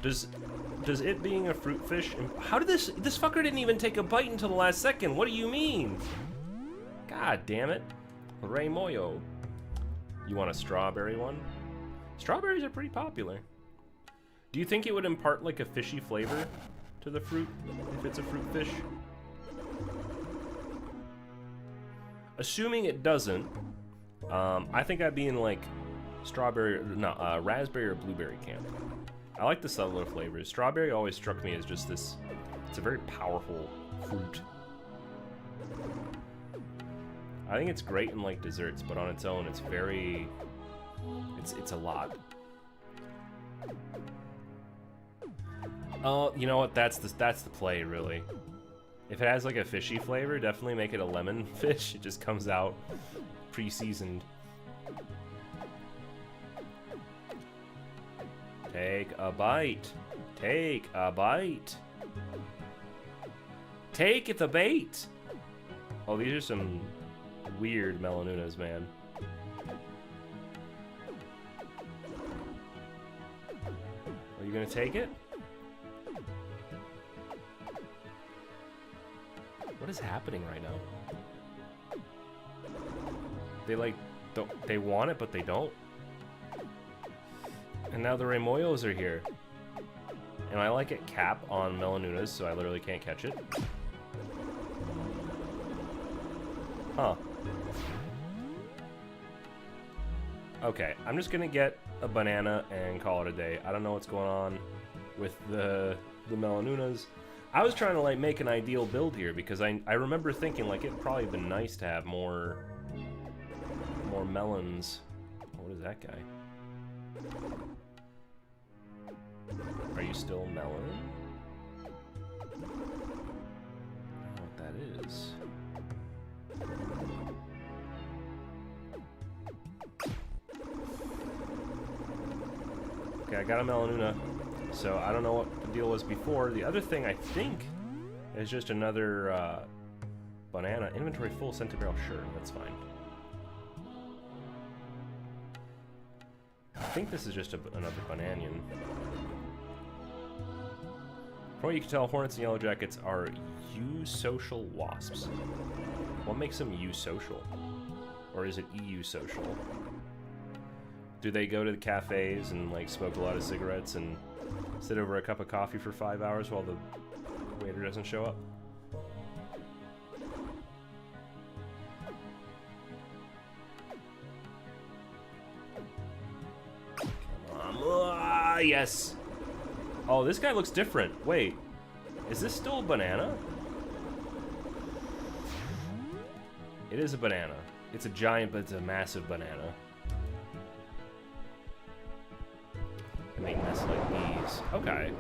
Does it being a fruit fish... How did this fucker didn't even take a bite until the last second? What do you mean? God damn it. Rey Moyo. You want a strawberry one? Strawberries are pretty popular. Do you think it would impart, like, a fishy flavor to the fruit if it's a fruit fish? Assuming it doesn't, I think I'd be in, like, raspberry or blueberry camp. I like the subtler flavors. Strawberry always struck me as just this, it's a very powerful fruit. I think it's great in, like, desserts, but on its own, it's very, it's a lot. Oh, you know what, that's the play, really. If it has, like, a fishy flavor, definitely make it a lemon fish. It just comes out pre-seasoned. Take a bite. Take a bite. Take the bait. Oh, these are some weird Melanunas, man. Are you gonna take it? What is happening right now? They like, don't, they want it, but they don't. And now the Remoyos are here. And I like it cap on Melanunas, so I literally can't catch it. Huh. Okay, I'm just gonna get a banana and call it a day. I don't know what's going on with the Melanunas. I was trying to like make an ideal build here because I remember thinking like it'd probably been nice to have more melons. What is that guy? Are you still melon? I don't know what that is. Okay, I got a Melanuna, so I don't know what the deal was before. The other thing I think is just another banana. Inventory full, scented barrel, sure, that's fine. I think this is just another bananian. From what you can tell, hornets and yellow jackets are eusocial wasps. What makes them eusocial? Or is it EU social? Do they go to the cafes and like smoke a lot of cigarettes and sit over a cup of coffee for 5 hours while the waiter doesn't show up? Come on. Yes! Oh, this guy looks different. Wait, is this still a banana? It is a banana. It's a giant, but it's a massive banana. They make nests like these. Okay.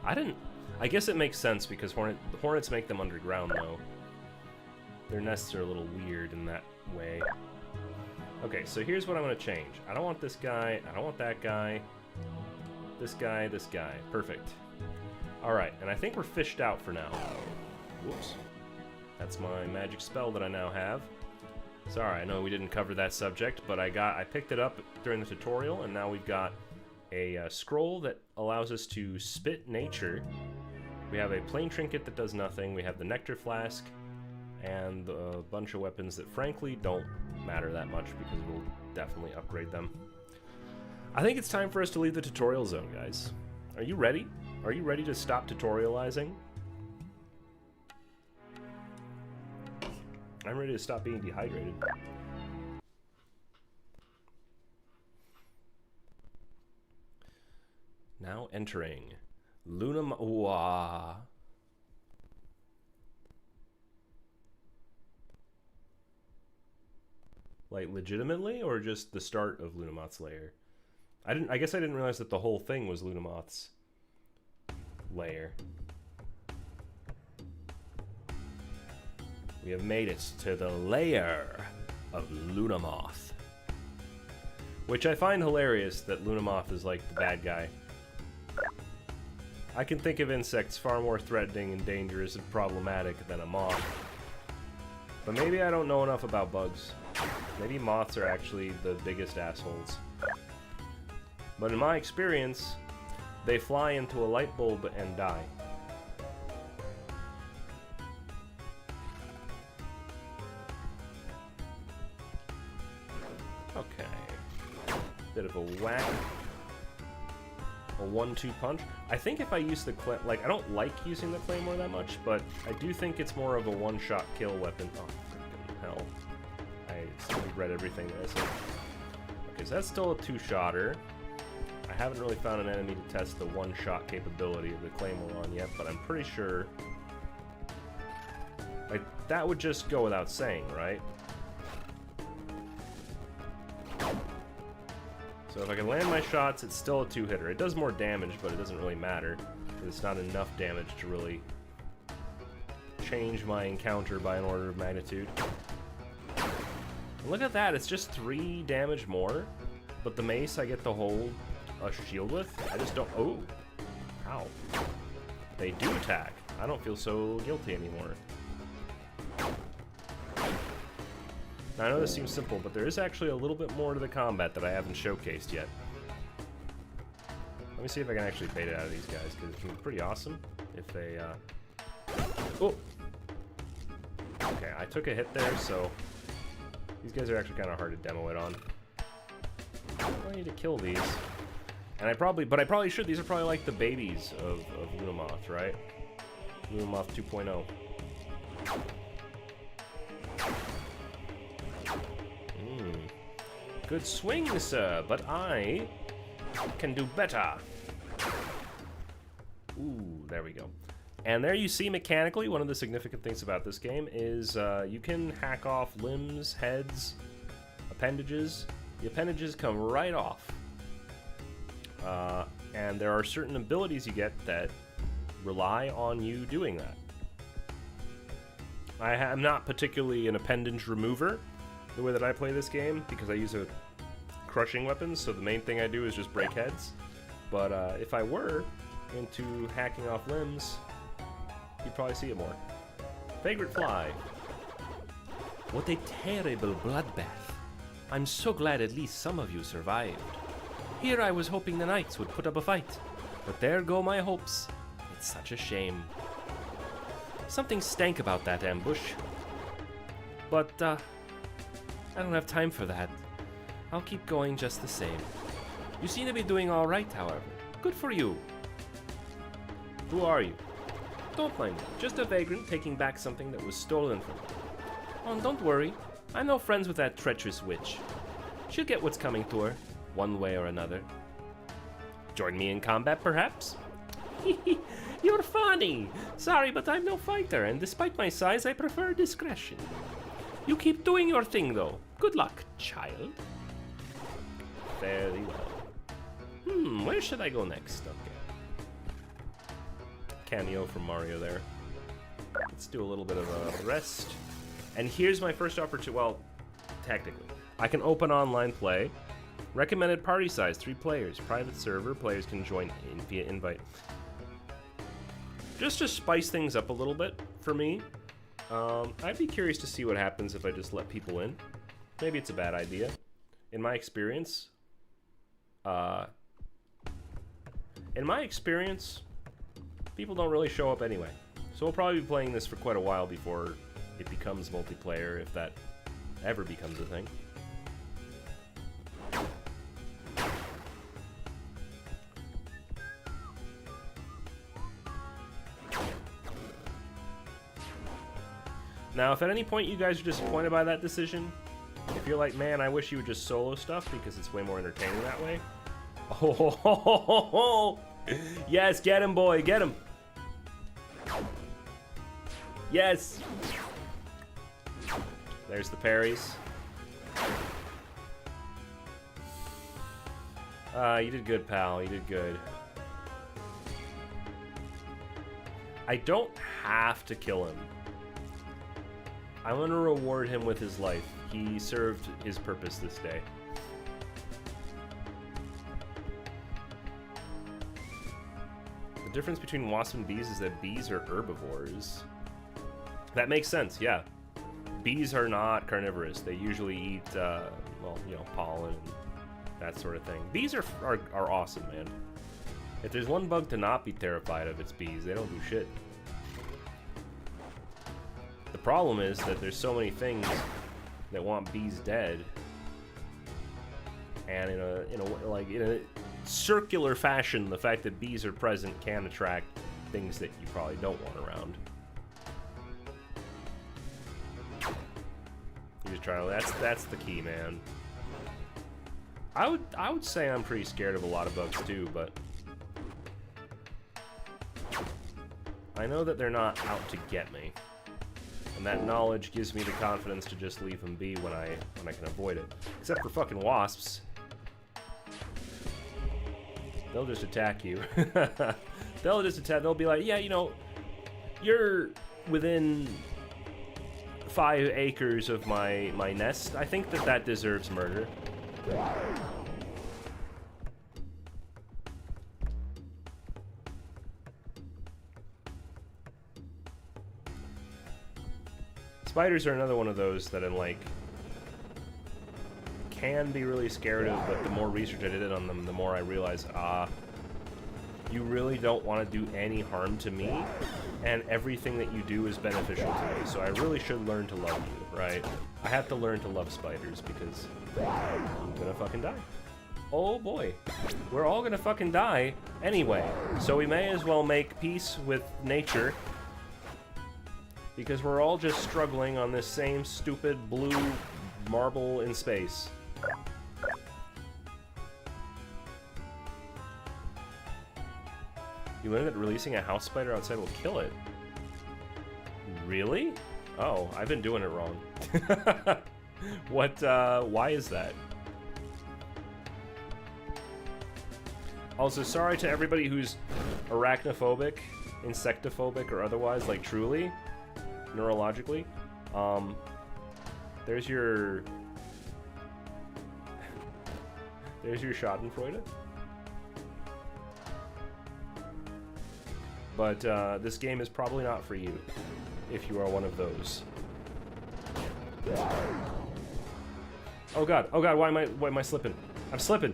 I guess it makes sense because hornets make them underground, though. Their nests are a little weird in that way. Okay, so here's what I'm going to change. I don't want this guy. I don't want that guy. This guy, this guy. Perfect. Alright, and I think we're fished out for now. Whoops. That's my magic spell that I now have. Sorry, I know we didn't cover that subject, but I picked it up during the tutorial, and now we've got a scroll that allows us to spit nature. We have a plain trinket that does nothing. We have the nectar flask, and a bunch of weapons that frankly don't matter that much because we'll definitely upgrade them. I think it's time for us to leave the tutorial zone, guys. Are you ready? Are you ready to stop tutorializing? I'm ready to stop being dehydrated. Now entering Lunam. Like legitimately, or just the start of Lunamoth's lair? I guess I didn't realize that the whole thing was Lunamoth's lair. We have made it to the lair of Lunamoth. Which I find hilarious that Lunamoth is like the bad guy. I can think of insects far more threatening and dangerous and problematic than a moth. But maybe I don't know enough about bugs. Maybe moths are actually the biggest assholes. But in my experience, they fly into a light bulb and die. Okay. Bit of a whack. A 1-2 punch. I think if I use the I don't like using the claymore that much, but I do think it's more of a one-shot kill weapon. Oh, freaking hell. I read everything that I said. Okay, so that's still a 2-shotter. I haven't really found an enemy to test the one-shot capability of the claymore on yet, but I'm pretty sure... like, that would just go without saying, right? So if I can land my shots, it's still a 2-hitter. It does more damage, but it doesn't really matter. It's not enough damage to really change my encounter by an order of magnitude. And look at that, it's just 3 damage more. but the mace I get to hold a shield with. I just don't. Oh, ow! They do attack. I don't feel so guilty anymore. Now, I know this seems simple, but there is actually a little bit more to the combat that I haven't showcased yet. Let me see if I can actually bait it out of these guys, because it can be pretty awesome if they, Oh! Okay, I took a hit there, so these guys are actually kind of hard to demo it on. I need to kill these. And I probably should. These are probably like the babies of Lunamoth, right? Lunamoth 2.0. Good swing, sir, but I can do better. Ooh, there we go. And there you see mechanically, one of the significant things about this game is you can hack off limbs, heads, appendages. The appendages come right off. And there are certain abilities you get that rely on you doing that. I am not particularly an appendage remover the way that I play this game, because I use a crushing weapon, so the main thing I do is just break heads. But if I were into hacking off limbs, you'd probably see it more. Vagrant Fly. What a terrible bloodbath. I'm so glad at least some of you survived. Here I was hoping the knights would put up a fight, but there go my hopes. It's such a shame. Something stank about that ambush. But, I don't have time for that. I'll keep going just the same. You seem to be doing all right, however. Good for you. Who are you? Don't mind me. Just a vagrant taking back something that was stolen from me. Oh, don't worry. I'm no friends with that treacherous witch. She'll get what's coming to her, one way or another. Join me in combat, perhaps? You're funny! Sorry, but I'm no fighter, and despite my size, I prefer discretion. You keep doing your thing, though. Good luck, child. Very well. Where should I go next? Okay. Cameo from Mario there. Let's do a little bit of a rest. And here's my first opportunity. Well, technically. I can open online play. Recommended party size, 3 players. Private server, players can join via invite. Just to spice things up a little bit for me, I'd be curious to see what happens if I just let people in. Maybe it's a bad idea. In my experience, people don't really show up anyway. So we'll probably be playing this for quite a while before it becomes multiplayer, if that ever becomes a thing. Now, if at any point you guys are disappointed by that decision, if you're like, man, I wish you would just solo stuff because it's way more entertaining that way. Oh, yes, get him, boy, get him. Yes. There's the parries. You did good, pal. You did good. I don't have to kill him. I'm gonna reward him with his life. He served his purpose this day. The difference between wasps and bees is that bees are herbivores. That makes sense, yeah. Bees are not carnivorous. They usually eat, well, you know, pollen and that sort of thing. Bees are awesome, man. If there's one bug to not be terrified of, it's bees. They don't do shit. The problem is that there's so many things that want bees dead, and in a circular fashion, the fact that bees are present can attract things that you probably don't want around. You just try to. That's the key, man. I would say I'm pretty scared of a lot of bugs too, but I know that they're not out to get me. And that knowledge gives me the confidence to just leave them be when I can avoid it. Except for fucking wasps. They'll just attack you. They'll be like, yeah, you know, you're within 5 acres of my nest. I think that deserves murder. Spiders are another one of those that I'm like, can be really scared of, but the more research I did on them, the more I realized, you really don't want to do any harm to me, and everything that you do is beneficial to me, so I really should learn to love you, right? I have to learn to love spiders, because I'm gonna fucking die. Oh boy. We're all gonna fucking die anyway, so we may as well make peace with nature, because we're all just struggling on this same stupid blue marble in space. You learned that releasing a house spider outside will kill it. Really? Oh, I've been doing it wrong. What, why is that? Also, sorry to everybody who's arachnophobic, insectophobic, or otherwise, like truly, neurologically. There's your Schadenfreude. But this game is probably not for you, if you are one of those. Oh god, why am I slipping? I'm slipping!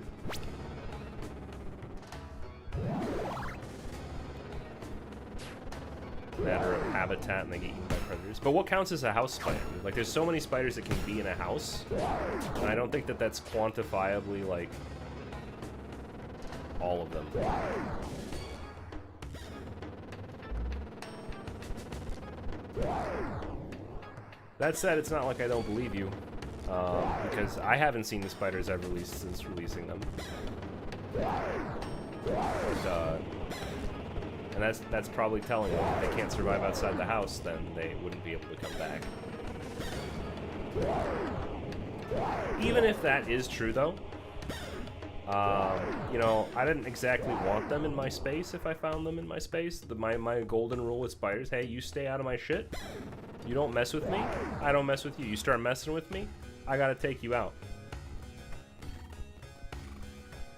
Matter of habitat and they get eaten by predators. But what counts as a house spider? Like, there's so many spiders that can be in a house, and I don't think that that's quantifiably, like, all of them. That said, it's not like I don't believe you, because I haven't seen the spiders I've released since releasing them. And that's probably telling them if they can't survive outside the house, then they wouldn't be able to come back. Even if that is true, though, you know, I didn't exactly want them in my space if I found them in my space. My golden rule with spiders, hey, you stay out of my shit. You don't mess with me, I don't mess with you. You start messing with me, I gotta take you out.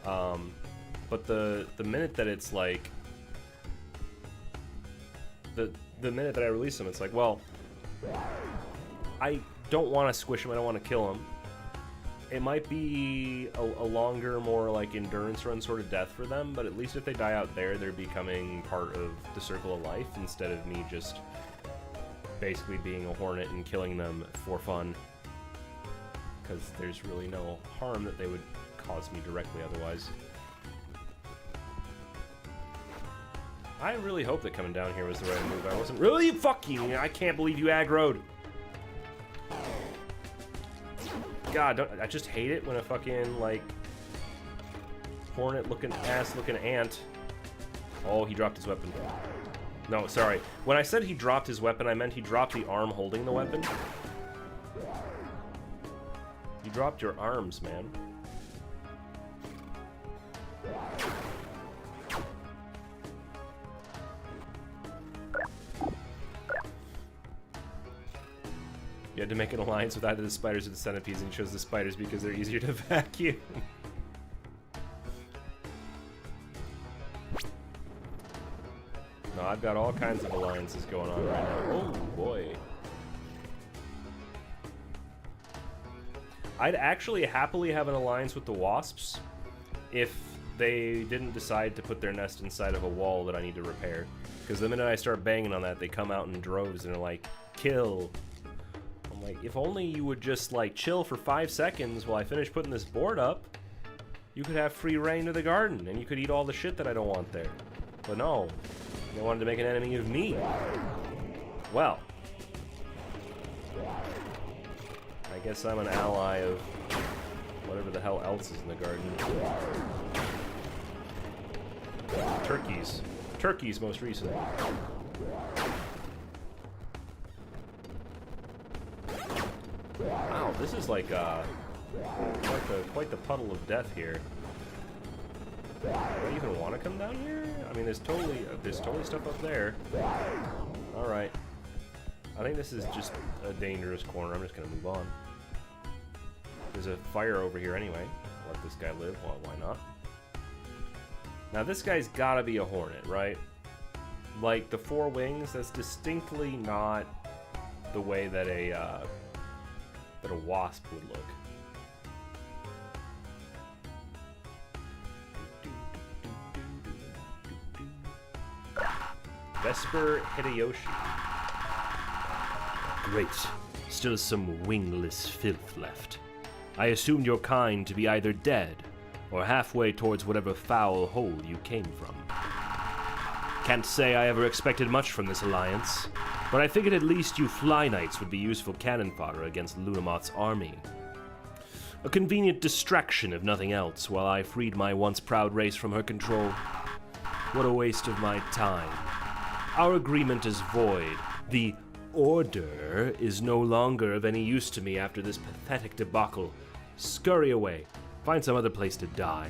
But the minute that it's like, the minute that I release them, it's like, well, I don't want to squish them, I don't want to kill them. It might be a longer, more like endurance run sort of death for them, but at least if they die out there, they're becoming part of the circle of life instead of me just basically being a hornet and killing them for fun. Because there's really no harm that they would cause me directly otherwise. I really hope that coming down here was the right move. I wasn't really fucking. I can't believe you aggroed. God, I just hate it when a fucking, like, hornet-looking, ass-looking ant... Oh, he dropped his weapon. No, sorry. When I said he dropped his weapon, I meant he dropped the arm holding the weapon. You dropped your arms, man. You had to make an alliance with either the spiders or the centipedes, and you chose the spiders because they're easier to vacuum. No, I've got all kinds of alliances going on right now. Oh, boy. I'd actually happily have an alliance with the wasps if they didn't decide to put their nest inside of a wall that I need to repair. Because the minute I start banging on that, they come out in droves and are like, kill. Like, if only you would just, like, chill for 5 seconds while I finish putting this board up, you could have free reign to the garden, and you could eat all the shit that I don't want there. But no, they wanted to make an enemy of me. Well, I guess I'm an ally of whatever the hell else is in the garden. Turkeys. Turkeys, most recently. Wow, this is like quite the puddle of death here. Do I even want to come down here? I mean, there's totally stuff up there. All right, I think this is just a dangerous corner. I'm just gonna move on. There's a fire over here anyway. Let this guy live. Well, why not? Now this guy's gotta be a hornet, right? Like the 4 wings. That's distinctly not the way that a wasp would look. Vesper Hideyoshi. Great. Still some wingless filth left. I assumed your kind to be either dead or halfway towards whatever foul hole you came from. Can't say I ever expected much from this alliance, but I figured at least you Fly Knights would be useful cannon fodder against Lunamoth's army. A convenient distraction, if nothing else, while I freed my once proud race from her control. What a waste of my time. Our agreement is void. The Order is no longer of any use to me after this pathetic debacle. Scurry away. Find some other place to die.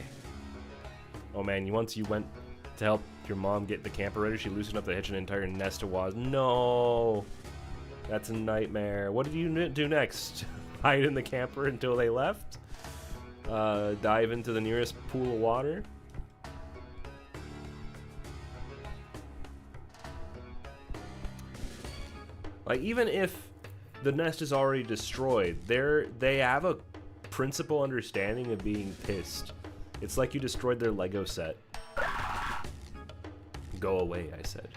Oh man, once you went to help your mom get the camper ready, she loosened up the hitch and an entire nest of wasps. No! That's a nightmare. What did you do next? Hide in the camper until they left? Dive into the nearest pool of water? Like, even if the nest is already destroyed, they have a principal understanding of being pissed. It's like you destroyed their Lego set. Go away, I said.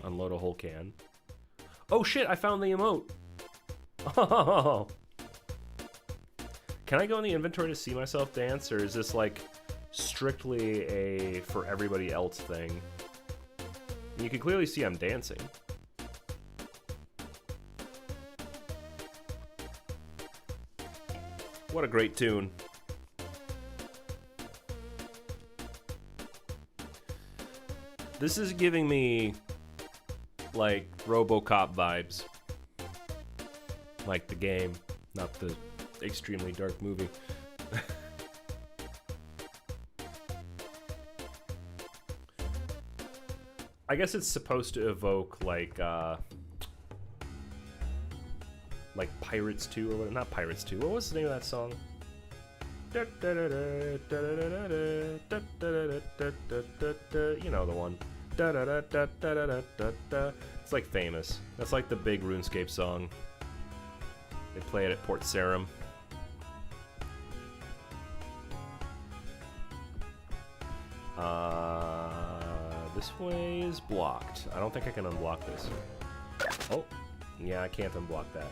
Unload a whole can. Oh shit, I found the emote! Oh. Can I go in the inventory to see myself dance, or is this like strictly a for everybody else thing? You can clearly see I'm dancing. What a great tune. This is giving me like RoboCop vibes. Like the game, not the extremely dark movie. I guess it's supposed to evoke like Pirates 2 or what? Not Pirates 2. What was the name of that song? You know the one. It's like famous. That's like the big Runescape song. They play it at Port Sarim. This way is blocked. I don't think I can unblock this. Oh, yeah, I can't unblock that.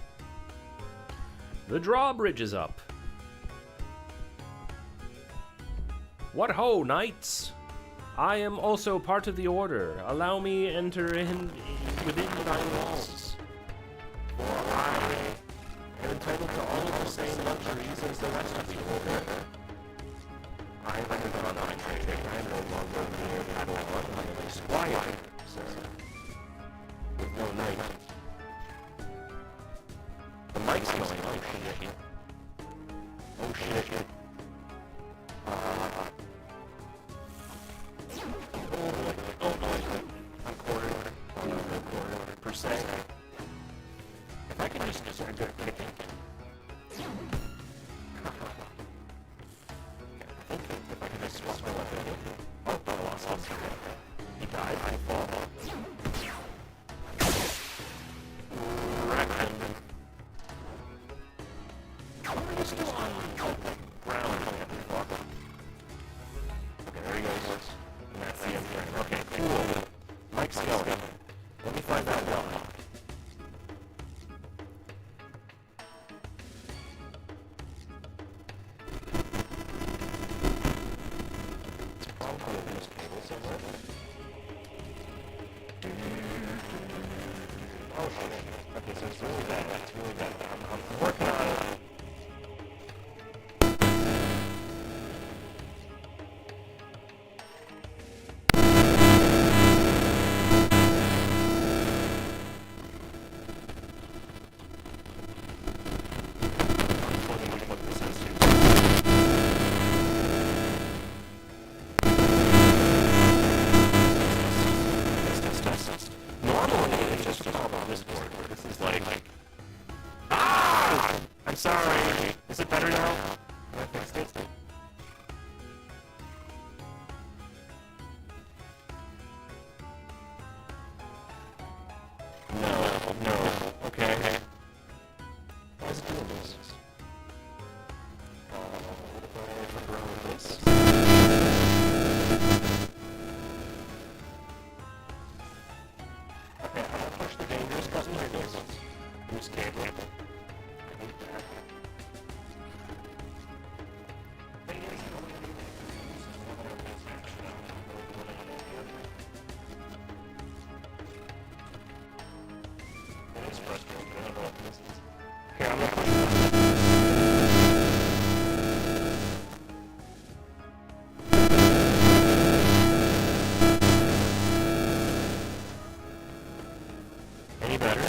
The drawbridge is up. What ho, knights! I am also part of the order. Allow me enter in within thy walls. For I am entitled to all of the same luxuries as the rest of the order. I am on my training. I am no longer mere Padawan. I am a squire, sir. With no knight. The mic's going. Oh shit. Oh shit. Oh boy. I'm quartered. Quartered per se. If I can just start kicking. If I can just swap my weapon. Oh, I lost him. He died. I fall. Wreck him. Are you still on ground? Okay, there he goes. And that's the end frame. Okay, cool. Mike's going. Let me find that well. It's probably a loose cable somewhere. Oh shit. Okay, so it's really bad. It's really bad. I'm working on it. I'm sorry. Is it better now? I fixed it. No. Runescape. It's frustrating. I don't know what this is. Here, I'm gonna push it. Any better?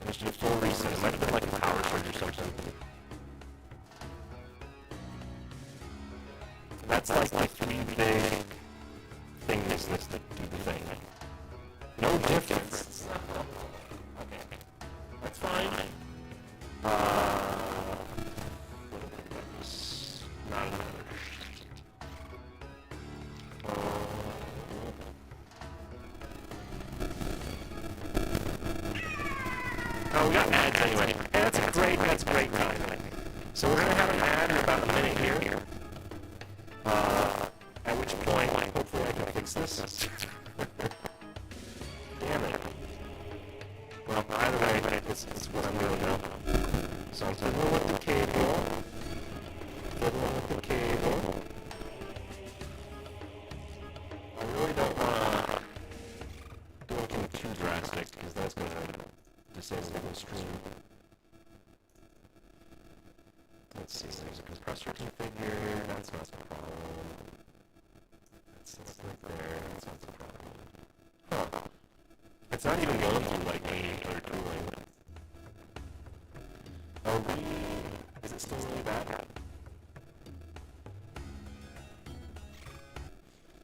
I just did a full reset. It might have been like a power surge or something. That's like the three big things that do the thing. No difference. Okay. That's fine. Not another. Oh, we got ads anyway. Hey, that's a great time. So we're gonna have an ad in about a minute here. At which point, hopefully I can fix this. Damn it. Well, either way, it's what I'm doing now. So I'm fiddling with the cable. Fiddling with the cable. I really don't want to do anything too drastic, because that's going to disable the stream. Let's see, there's a compressor configure, that's not the problem. That's right there, that's not the problem. Huh. It's not even going through like any other tooling. Is it still really bad?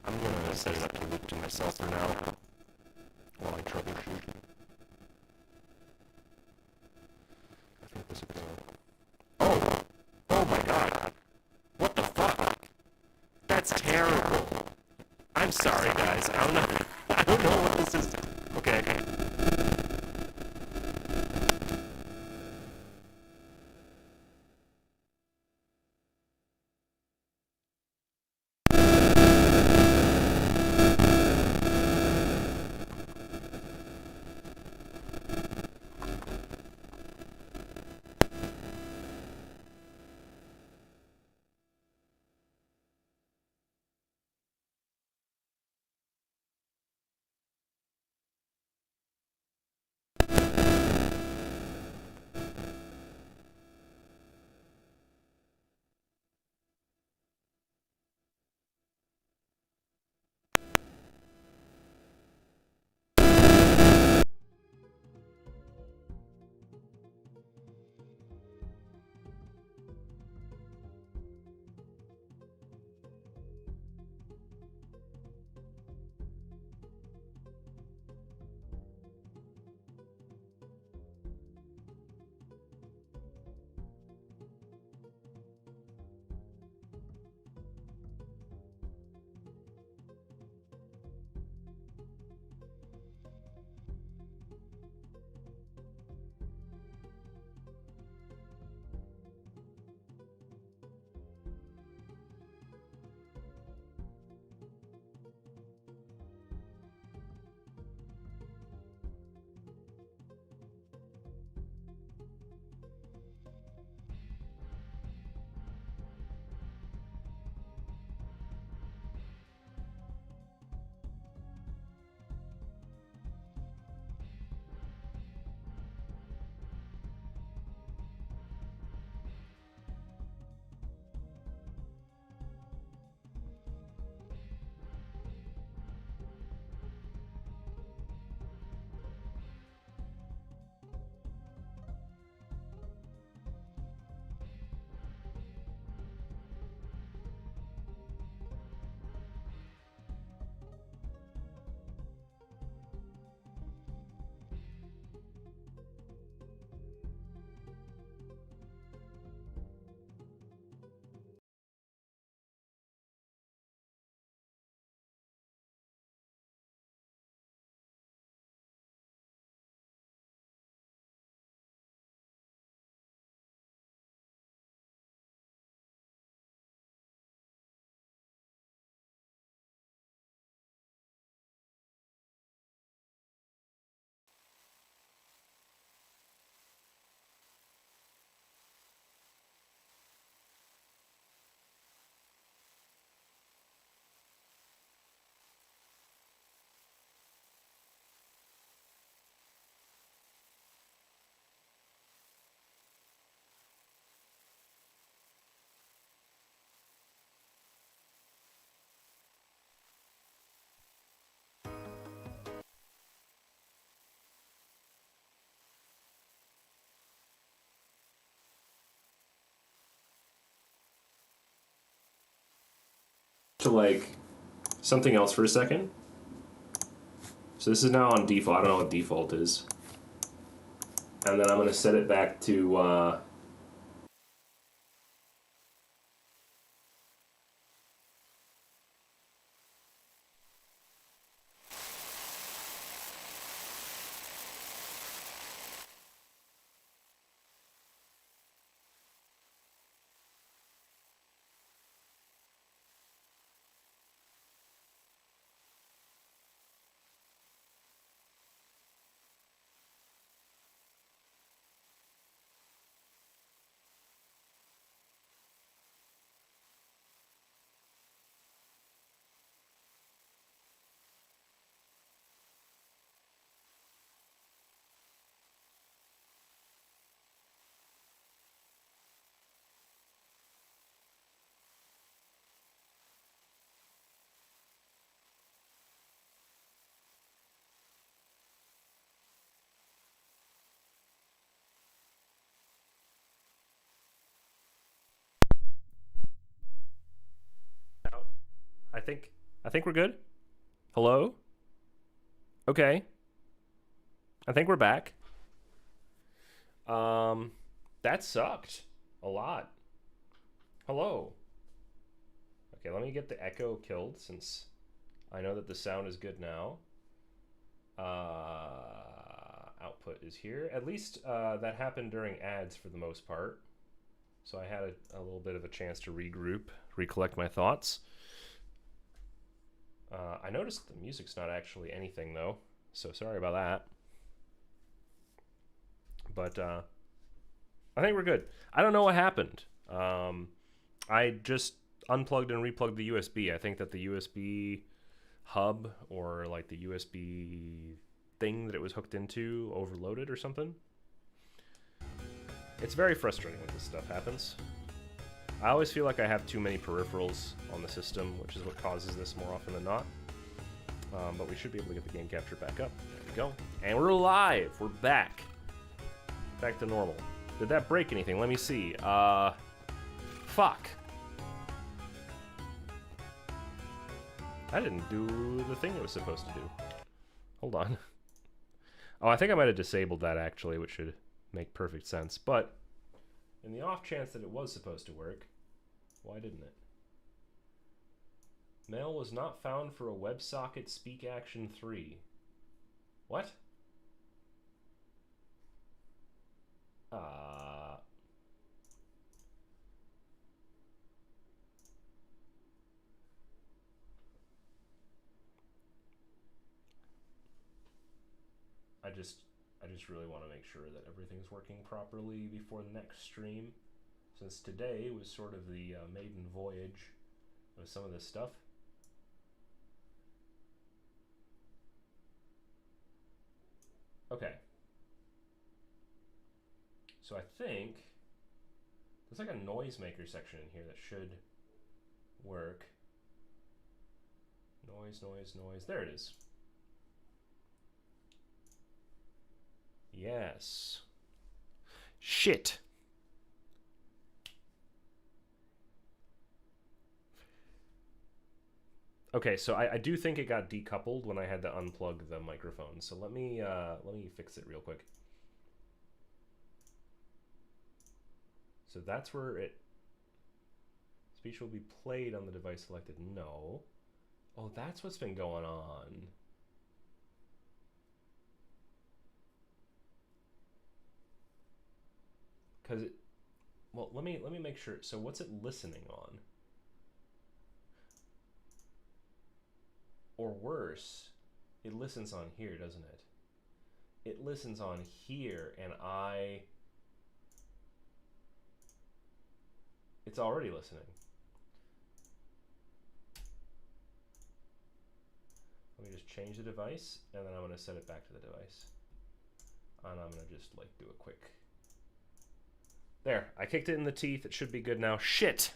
I'm gonna set it up to loop to myself for now, while I troubleshoot. I think this will go. Oh! Oh my god! What the fuck? That's terrible! I'm sorry guys, I don't know what this is. Okay. to like something else for a second. So this is now on default. I don't know what default is. And then I'm going to set it back to out. I think we're good. Hello? Okay. I think we're back. That sucked a lot. Hello. Okay, let me get the echo killed since I know that the sound is good now. Output is here. At least that happened during ads for the most part. So I had a little bit of a chance to regroup, recollect my thoughts. I noticed the music's not actually anything though, so sorry about that. But I think we're good. I don't know what happened. I just unplugged and replugged the USB. I think that the USB hub or like the USB thing that it was hooked into overloaded or something. It's very frustrating when this stuff happens. I always feel like I have too many peripherals on the system, which is what causes this more often than not. But we should be able to get the game capture back up. There we go. And we're live! We're back. Back to normal. Did that break anything? Let me see. Fuck. I didn't do the thing it was supposed to do. Hold on. Oh, I think I might have disabled that actually, which should make perfect sense. But in the off chance that it was supposed to work, why didn't it? Mail was not found for a WebSocket Speak Action 3. What? I just really want to make sure that everything's working properly before the next stream, since today was sort of the maiden voyage of some of this stuff. Okay. So I think there's like a noisemaker section in here that should work. Noise, noise, noise. There it is. Yes. Shit. Okay, so I do think it got decoupled when I had to unplug the microphone. So let me fix it real quick. So that's where it... Speech will be played on the device selected. No. Oh, that's what's been going on. Because it... Well, let me make sure. So what's it listening on? Or worse, it listens on here, doesn't it? It listens on here, and it's already listening. Let me just change the device, and then I'm going to set it back to the device. And I'm going to just, like, do a quick... There, I kicked it in the teeth. It should be good now. Shit!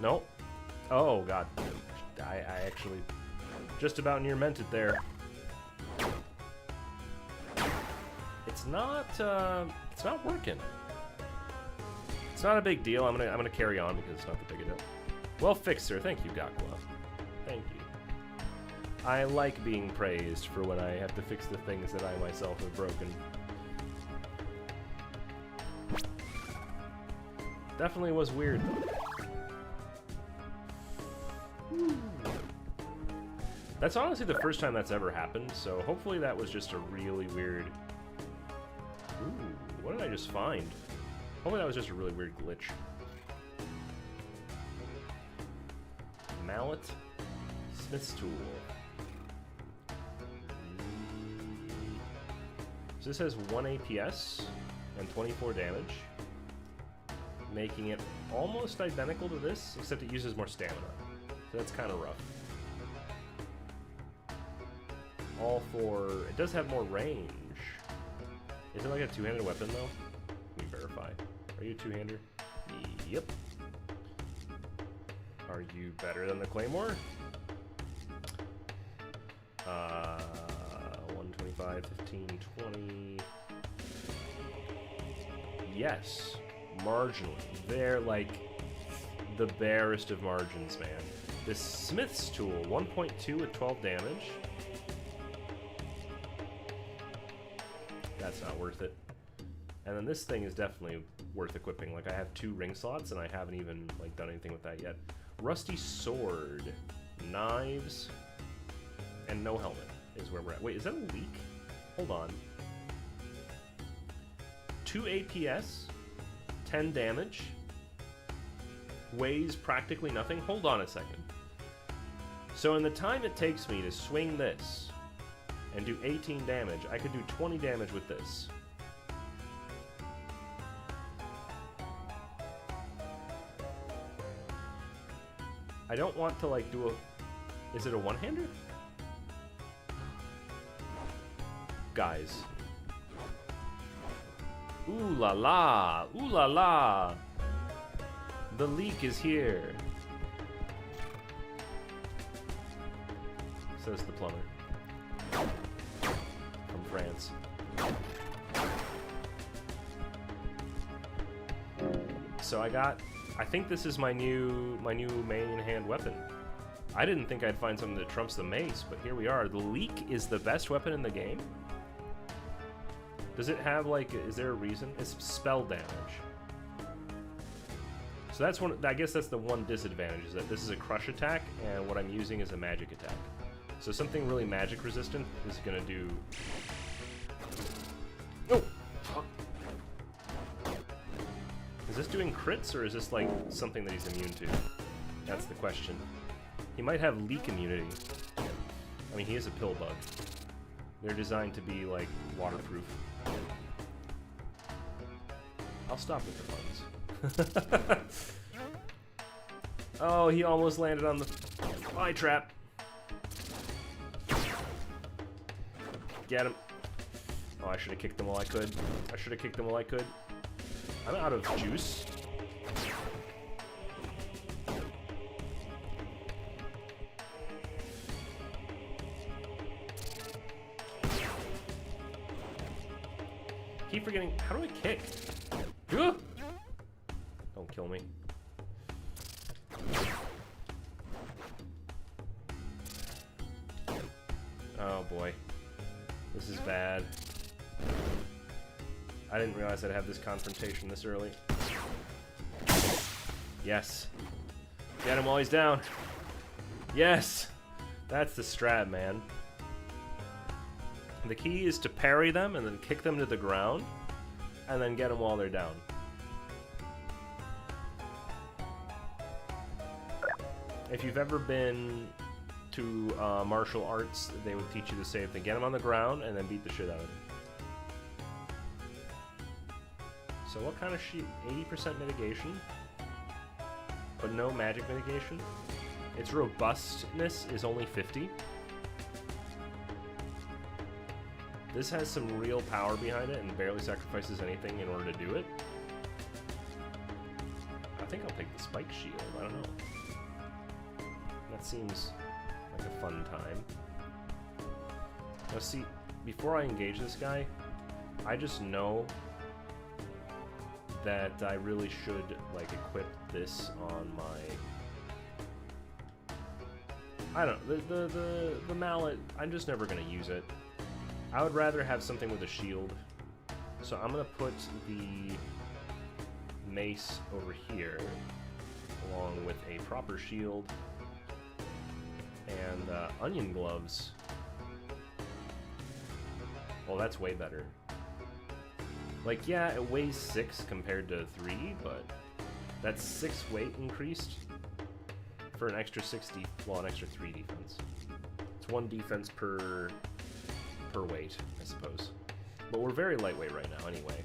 Nope. Oh, God. I actually just about near meant it there. It's not working. It's not a big deal. I'm gonna carry on because it's not the big a deal. Well fixed, sir. Thank you, Gakwa. Thank you. I like being praised for when I have to fix the things that I myself have broken. Definitely was weird, though. That's honestly the first time that's ever happened, so hopefully that was just a really weird... Ooh, what did I just find? Hopefully that was just a really weird glitch. Mallet. Smith's tool. So this has 1 APS and 24 damage, making it almost identical to this, except it uses more stamina. So that's kind of rough. All for... It does have more range. Is it like a two-handed weapon, though? Let me verify. Are you a two-hander? Yep. Are you better than the Claymore? 125, 15, 20... Yes. Marginally. They're like the barest of margins, man. This Smith's tool, 1.2 with 12 damage. That's not worth it. And then this thing is definitely worth equipping. Like, I have 2 ring slots and I haven't even like done anything with that yet. Rusty sword, knives, and no helmet is where we're at. Wait, is that a leak? Hold on. 2 APS, 10 damage, weighs practically nothing. Hold on a second. So in the time it takes me to swing this and do 18 damage, I could do 20 damage with this. I don't want to like do a... Is it a one-hander? Guys. Ooh la la! Ooh la la! The leak is here. Says the plumber. From France. So I think this is my new main hand weapon. I didn't think I'd find something that trumps the mace, but here we are. The leak is the best weapon in the game? Does it have, like, is there a reason? It's spell damage. So that's one, I guess that's the one disadvantage, is that this is a crush attack, and what I'm using is a magic attack. So something really magic resistant is gonna do... Oh! Fuck. Is this doing crits, or is this, like, something that he's immune to? That's the question. He might have leak immunity. I mean, he is a pill bug. They're designed to be, like, waterproof. I'll stop with the puns. Oh, he almost landed on the fly trap. Get him. Oh, I should have kicked him while I could. I should have kicked him while I could. I'm out of juice. Keep forgetting. How do I kick? Don't kill me. Oh boy. This is bad. I didn't realize I'd have this confrontation this early. Yes. Get him while he's down. Yes! That's the strat, man. The key is to parry them and then kick them to the ground and then get them while they're down. If you've ever been to martial arts, they would teach you the same thing. Get them on the ground and then beat the shit out of them. So what kind of sheet? 80% mitigation, but no magic mitigation. Its robustness is only 50. This has some real power behind it and barely sacrifices anything in order to do it. I think I'll take the spike shield. I don't know. That seems like a fun time. Now see, before I engage this guy, I just know that I really should like equip this on my. I don't know, the mallet. I'm just never gonna use it. I would rather have something with a shield. So I'm gonna put the mace over here, along with a proper shield and onion gloves. Well, that's way better. Like, yeah, it weighs 6 compared to 3, but that's 6 weight increased for an extra 60, well, an extra 3 defense. It's 1 defense per weight, I suppose. But we're very lightweight right now, anyway.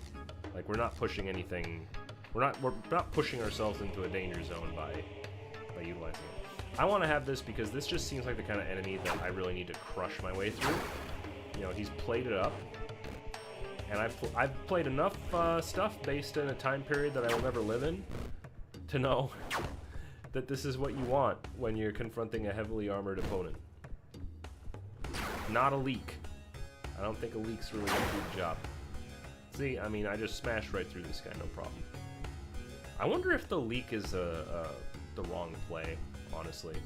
Like, we're not pushing anything. We're not pushing ourselves into a danger zone by utilizing it. I want to have this because this just seems like the kind of enemy that I really need to crush my way through. You know, he's played it up, and I've played enough stuff based in a time period that I will never live in to know that this is what you want when you're confronting a heavily armored opponent. Not a leak. I don't think a leak's really gonna do the job. See, I mean, I just smashed right through this guy, no problem. I wonder if the leak is the wrong play, honestly,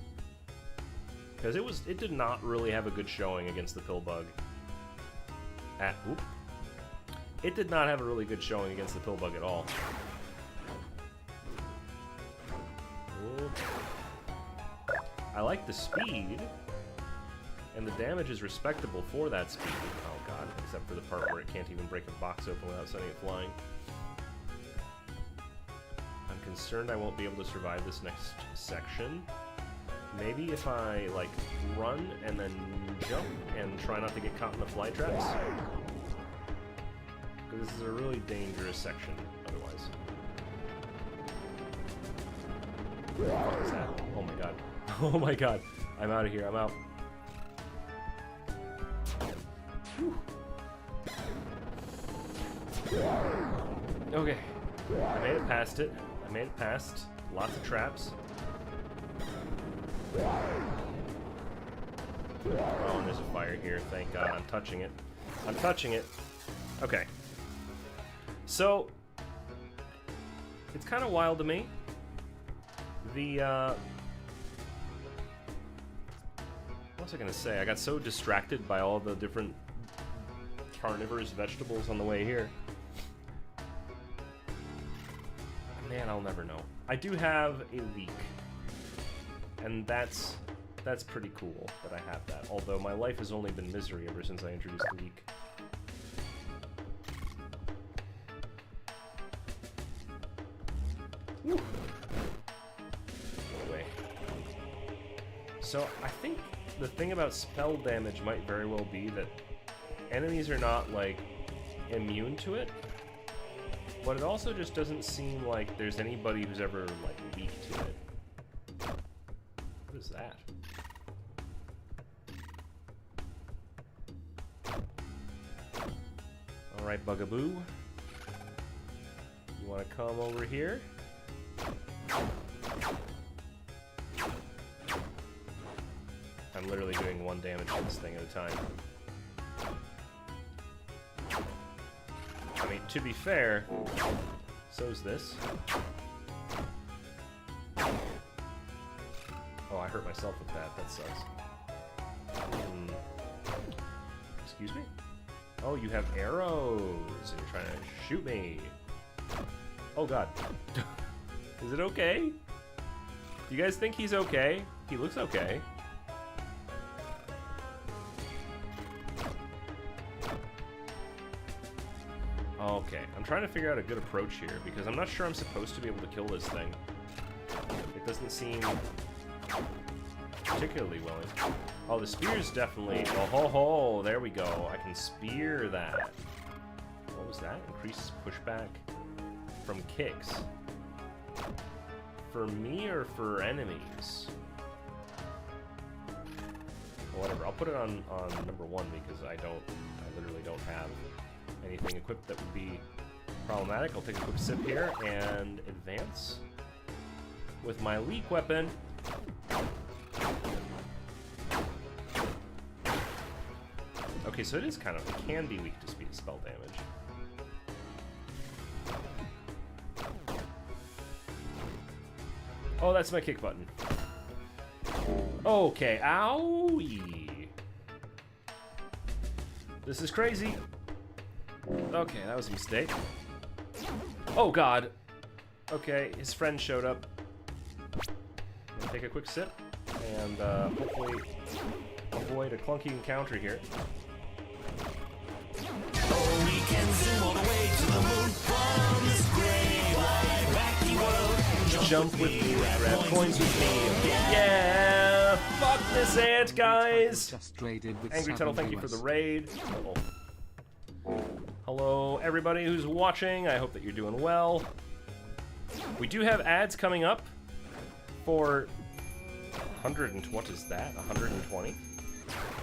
because it did not really have a good showing against the Pillbug. It did not have a really good showing against the Pillbug at all. Ooh. I like the speed, and the damage is respectable for that speed. Oh god, except for the part where it can't even break a box open without sending it flying. I'm concerned I won't be able to survive this next section. Maybe if I, like, run and then jump and try not to get caught in the fly traps. Because this is a really dangerous section, otherwise. What the fuck is that? Oh my god. Oh my god. I'm out of here. I'm out. Whew. Okay. I made it past it. I made it past. Lots of traps. Oh, and there's a fire here. Thank God. I'm touching it. I'm touching it. Okay. So, it's kind of wild to me. What was I going to say? I got so distracted by all the different carnivorous vegetables on the way here. Man, I'll never know. I do have a leek. And that's pretty cool that I have that. Although my life has only been misery ever since I introduced the leek. Woo. Anyway. So I think the thing about spell damage might very well be that enemies are not, like, immune to it. But it also just doesn't seem like there's anybody who's ever, like, weak to it. What is that? Alright, Bugaboo. You want to come over here? I'm literally doing 1 damage to this thing at a time. I mean, to be fair, so's this. Oh, I hurt myself with that. That sucks. Excuse me? Oh, you have arrows, and you're trying to shoot me. Oh god. Is it okay? Do you guys think he's okay? He looks okay. Okay, I'm trying to figure out a good approach here, because I'm not sure I'm supposed to be able to kill this thing. It doesn't seem particularly willing. Oh, the spear's definitely... Oh, ho, ho, there we go. I can spear that. What was that? Increases pushback from kicks. For me or for enemies? Well, whatever, I'll put it on number 1 because I literally don't have anything equipped that would be problematic. I'll take a quick sip here and advance with my leek weapon. Okay, so it can be weak to spell damage. Oh, that's my kick button. Okay, owie. This is crazy. Okay, that was a mistake. Oh, God. Okay, his friend showed up. I'm gonna take a quick sip and hopefully avoid a clunky encounter here. Oh, we can zoom all the way to the moon from this great wide wacky world. Jump with me, grab coins with me. Yeah! Fuck this ant, guys! Angry Tuttle, thank you for the raid. Uh-oh. Hello, everybody who's watching. I hope that you're doing well. We do have ads coming up for 100 and what is that? 120.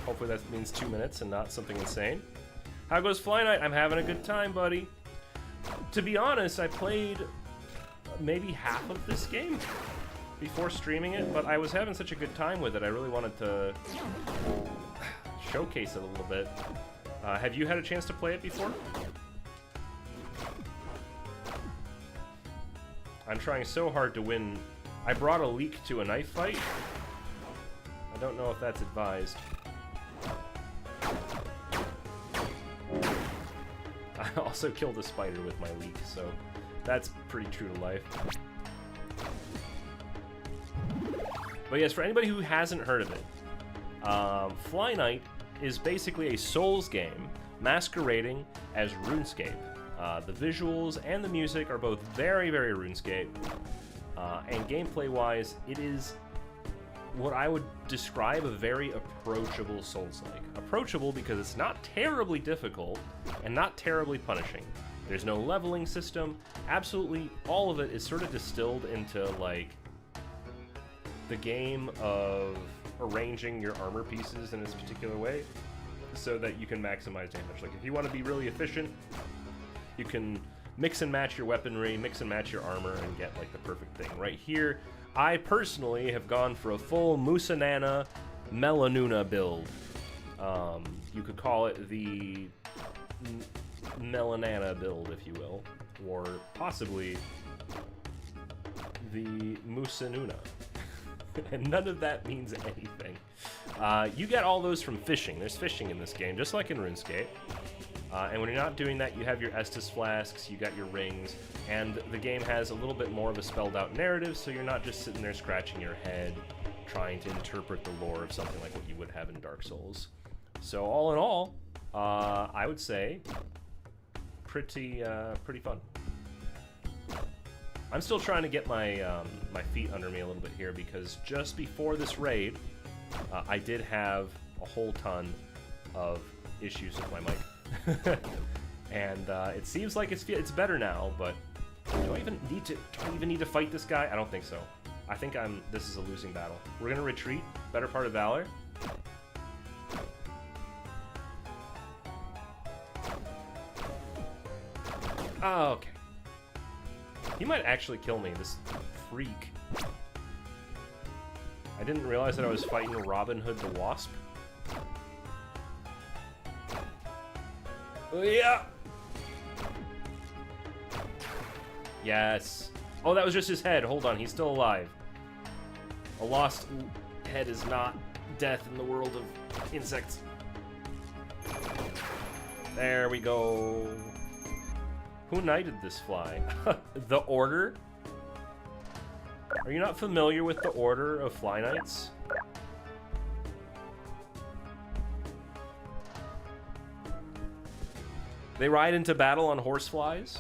Hopefully that means 2 minutes and not something insane. How goes Fly Night? I'm having a good time, buddy. To be honest, I played maybe half of this game before streaming it, but I was having such a good time with it, I really wanted to showcase it a little bit. Have you had a chance to play it before? I'm trying so hard to win. I brought a leek to a knife fight. I don't know if that's advised. I also killed a spider with my leek, so that's pretty true to life. But yes, for anybody who hasn't heard of it, Fly Night is basically a Souls game masquerading as Runescape. The visuals and the music are both very, very RuneScape, and gameplay-wise, it is what I would describe a very approachable Souls-like. Approachable because it's not terribly difficult and not terribly punishing. There's no leveling system. Absolutely all of it is sort of distilled into, like, the game of arranging your armor pieces in this particular way so that you can maximize damage. Like, if you want to be really efficient, you can mix and match your weaponry, mix and match your armor, and get, like, the perfect thing. Right here, I personally have gone for a full Musanana Melanuna build. You could call it the Melanana build, if you will, or possibly the Musanuna. And none of that means anything. You get all those from fishing. There's fishing in this game, just like in RuneScape. And when you're not doing that, you have your Estus flasks, you got your rings, and the game has a little bit more of a spelled out narrative, so you're not just sitting there scratching your head trying to interpret the lore of something like what you would have in Dark Souls. So all in all, I would say pretty fun. I'm still trying to get my my feet under me a little bit here, because just before this raid, I did have a whole ton of issues with my mic. And it seems like it's better now, but do I even need to fight this guy? I don't think so. I think this is a losing battle. We're gonna retreat. Better part of valor. Oh, okay. He might actually kill me, this freak. I didn't realize that I was fighting Robin Hood the Wasp. Yeah. Yes. Oh, that was just his head. Hold on, he's still alive. A lost head is not death in the world of insects. There we go. Who knighted this fly? The Order? Are you not familiar with the Order of Fly Knights? They ride into battle on horseflies.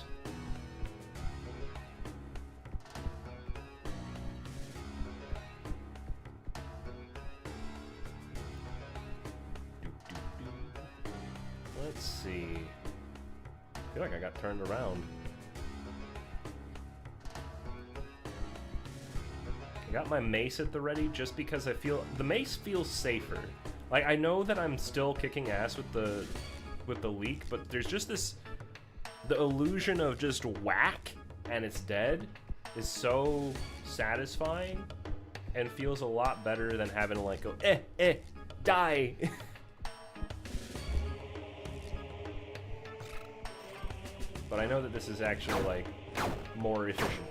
Let's see. I feel like I got turned around. I got my mace at the ready just because I feel the mace feels safer. Like, I know that I'm still kicking ass with the leak, but there's just the illusion of just whack and it's dead is so satisfying and feels a lot better than having to, like, go die. But I know that this is actually, like, more efficient.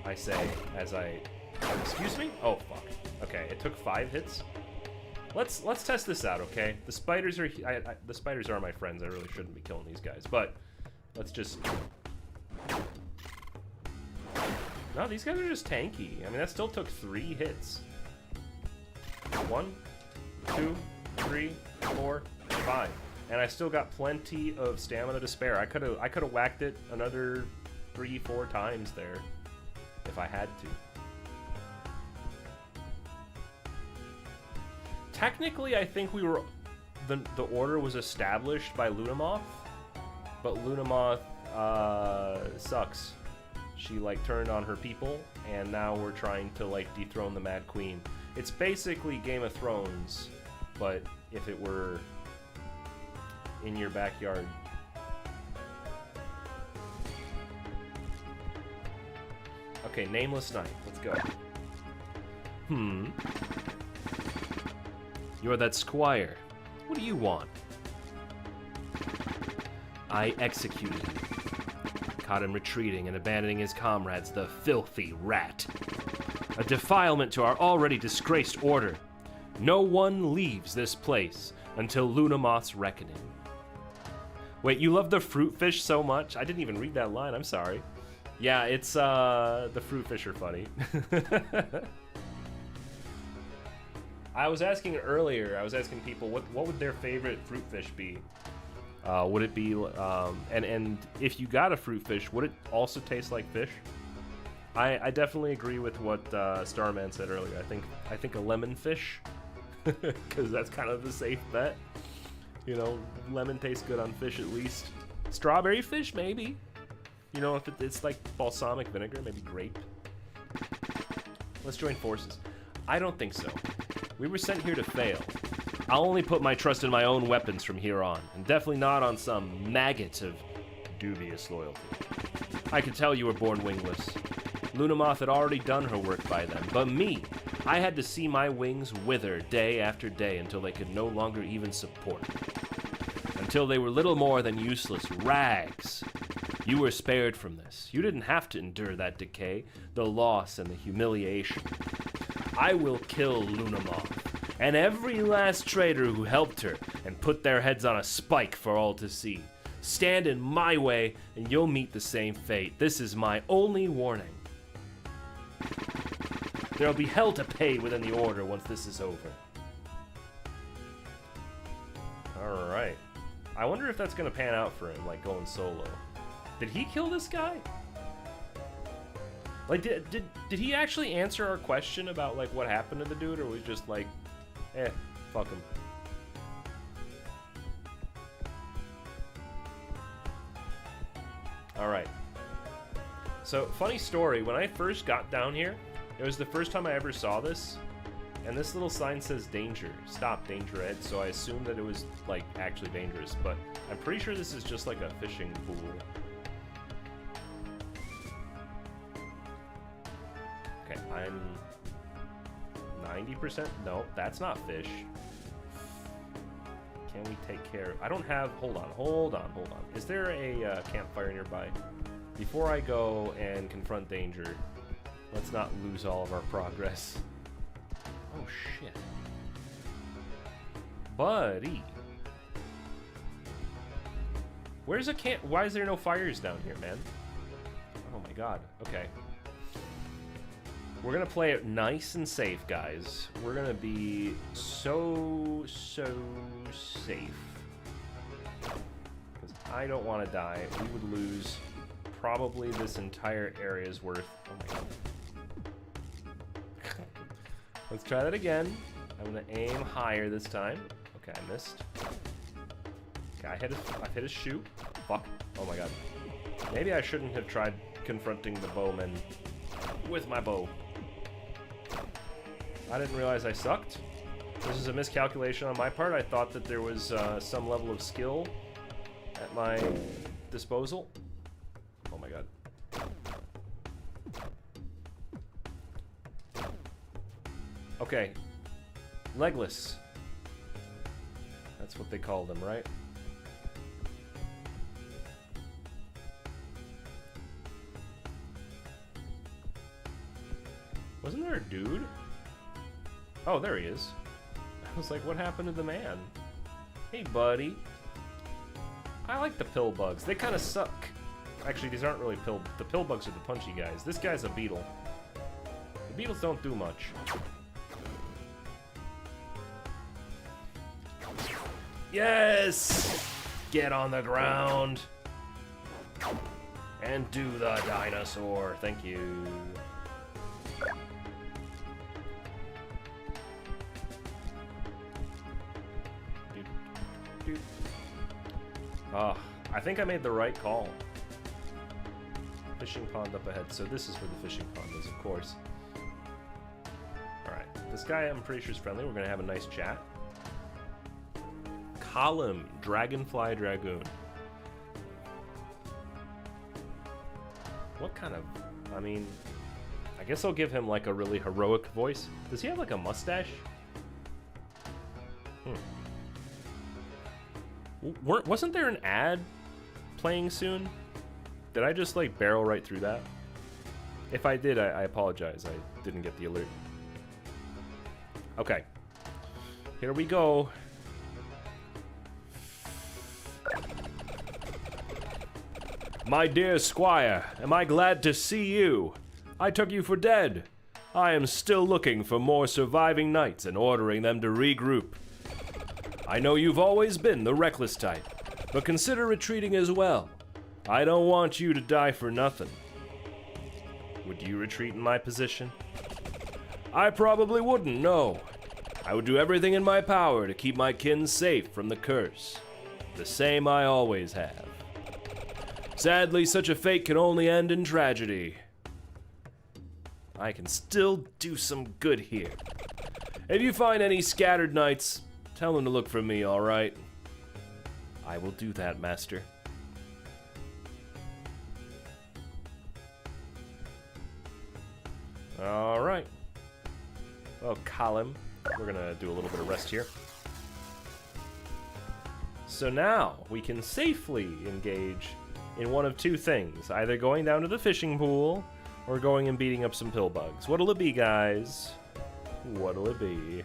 I say as I... Excuse me? Oh, fuck. Okay, it took 5 hits. Let's test this out, okay? The spiders are... the spiders are my friends. I really shouldn't be killing these guys, but let's just... No, these guys are just tanky. I mean, that still took 3 hits. 1, 2, 3, 4, 5. And I still got plenty of stamina to spare. I could have whacked it another 3, 4 times there if I had to. Technically, I think we were the order was established by Lunamoth, but Lunamoth sucks. She like turned on her people, and now we're trying to like dethrone the Mad Queen. It's basically Game of Thrones, but if it were in your backyard. Okay, Nameless Knight. Let's go. You're that squire. What do you want? I executed him. Caught him retreating and abandoning his comrades, the filthy rat. A defilement to our already disgraced order. No one leaves this place until Lunamoth's reckoning. Wait, you love the fruit fish so much? I didn't even read that line, I'm sorry. Yeah, it's, the fruit fish are funny. I was asking earlier, I was asking people what would their favorite fruit fish be? Would it be, and if you got a fruit fish, would it also taste like fish? I definitely agree with what Starman said earlier. I think a lemon fish, because that's kind of the safe bet. You know, lemon tastes good on fish at least. Strawberry fish, maybe. You know, if it's like balsamic vinegar, maybe grape. Let's join forces. I don't think so. We were sent here to fail. I'll only put my trust in my own weapons from here on, and definitely not on some maggot of dubious loyalty. I could tell you were born wingless. Lunamoth had already done her work by then, but me, I had to see my wings wither day after day until they could no longer even support. Until they were little more than useless rags. You were spared from this. You didn't have to endure that decay, the loss and the humiliation. I will kill Lunamoth, and every last traitor who helped her and put their heads on a spike for all to see. Stand in my way, and you'll meet the same fate. This is my only warning. There'll be hell to pay within the Order once this is over. Alright. I wonder if that's gonna pan out for him, like going solo. Did he kill this guy? Like, did he actually answer our question about, like, what happened to the dude, or was he just like, fuck him? Alright. So, funny story, when I first got down here, it was the first time I ever saw this, and this little sign says danger, stop, danger ahead, so I assumed that it was, like, actually dangerous, but I'm pretty sure this is just like a fishing pool. Okay, I'm 90%, no, that's not fish. Can we take care, I don't have, hold on. Is there a campfire nearby? Before I go and confront danger, let's not lose all of our progress. Oh shit. Buddy. Where's a camp? Why is there no fires down here, man? Oh my god. Okay. We're gonna play it nice and safe, guys. We're gonna be so safe. Because I don't want to die. We would lose probably this entire area's worth. Oh my god. Let's try that again. I'm gonna aim higher this time. Okay, I missed. Okay, I've hit a shoot. Fuck. Oh my god. Maybe I shouldn't have tried confronting the bowman with my bow. I didn't realize I sucked. This is a miscalculation on my part. I thought that there was some level of skill at my disposal. Oh my god. Okay. Legless. That's what they called them, right? Wasn't there a dude? Oh, there he is. I was like, what happened to the man? Hey, buddy. I like the pill bugs. They kind of suck. Actually, these aren't really pill... The pill bugs are the punchy guys. This guy's a beetle. The beetles don't do much. Yes! Get on the ground. And do the dinosaur. Thank you. I think I made the right call. Fishing pond up ahead. So this is where the fishing pond is, of course. Alright. This guy, I'm pretty sure, is friendly. We're going to have a nice chat. Column. Dragonfly Dragoon. What kind of... I mean... I guess I'll give him, like, a really heroic voice. Does he have, like, a mustache? Wasn't there an ad playing soon? Did I just, like, barrel right through that? If I did, I apologize. I didn't get the alert. Okay. Here we go. My dear squire, am I glad to see you? I took you for dead. I am still looking for more surviving knights and ordering them to regroup. I know you've always been the reckless type, but consider retreating as well. I don't want you to die for nothing. Would you retreat in my position? I probably wouldn't, no. I would do everything in my power to keep my kin safe from the curse. The same I always have. Sadly, such a fate can only end in tragedy. I can still do some good here. If you find any scattered knights, tell them to look for me, alright? I will do that, master. Alright. Well, Column, we're gonna do a little bit of rest here. So now, we can safely engage in one of two things. Either going down to the fishing pool, or going and beating up some pill bugs. What'll it be, guys? What'll it be?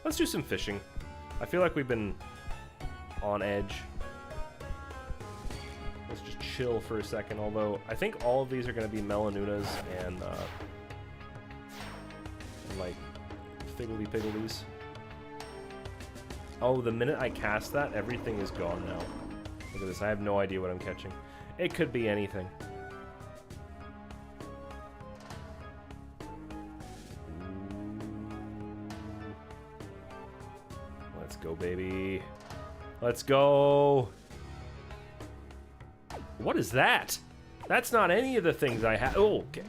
Let's do some fishing. I feel like we've been on edge. Let's just chill for a second, although I think all of these are going to be Melanunas and like Figgledy-Piggledies. Oh, the minute I cast that, everything is gone now. Look at this, I have no idea what I'm catching. It could be anything. Let's go, baby. Let's go. What is that? That's not any of the things I have. Oh, okay.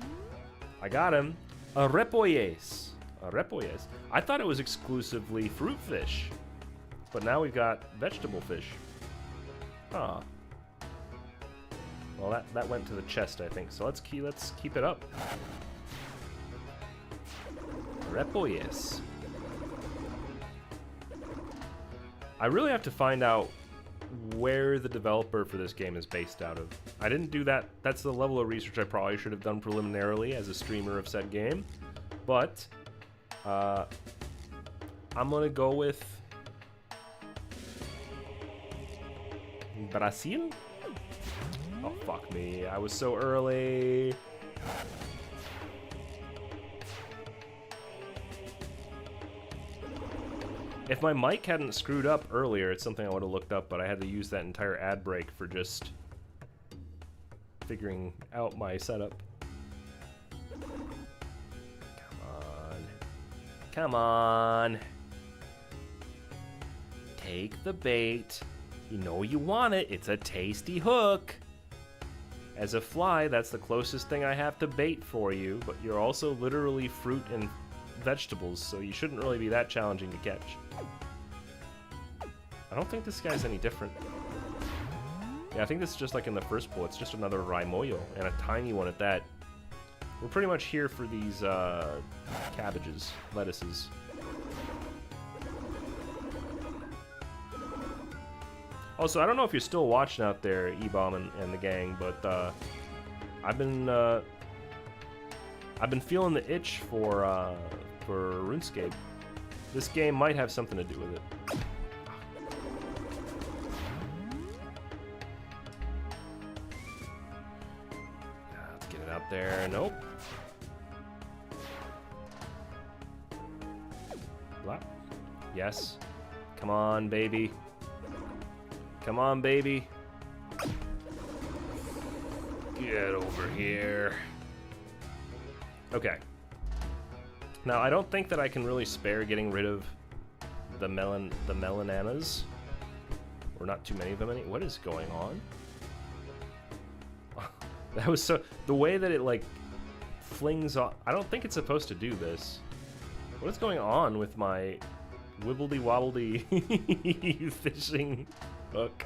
I got him. A repolles. A repolles. I thought it was exclusively fruit fish. But now we've got vegetable fish. Ah. Well, that went to the chest, I think. So let's keep it up. Repolles. I really have to find out where the developer for this game is based out of. I didn't do that. That's the level of research I probably should have done preliminarily as a streamer of said game. But I'm gonna go with Brazil? Oh, fuck me. I was so early. If my mic hadn't screwed up earlier, it's something I would have looked up, but I had to use that entire ad break for just figuring out my setup. Come on. Come on. Take the bait. You know you want it. It's a tasty hook. As a fly, that's the closest thing I have to bait for you, but you're also literally fruit and vegetables, so you shouldn't really be that challenging to catch. I don't think this guy's any different. Yeah, I think this is just like in the first pool. It's just another Raimoyo, and a tiny one at that. We're pretty much here for these cabbages, lettuces. Also, I don't know if you're still watching out there, E-Bomb and the gang, but I've been feeling the itch for RuneScape. This game might have something to do with it. Let's get it out there. Nope. What? Yes. Come on, baby. Come on, baby. Get over here. Okay. Now, I don't think that I can really spare getting rid of the melananas. Or not too many of them. What is going on? That was so... The way that it, like, flings off... I don't think it's supposed to do this. What is going on with my wibbledy-wobbledy fishing hook?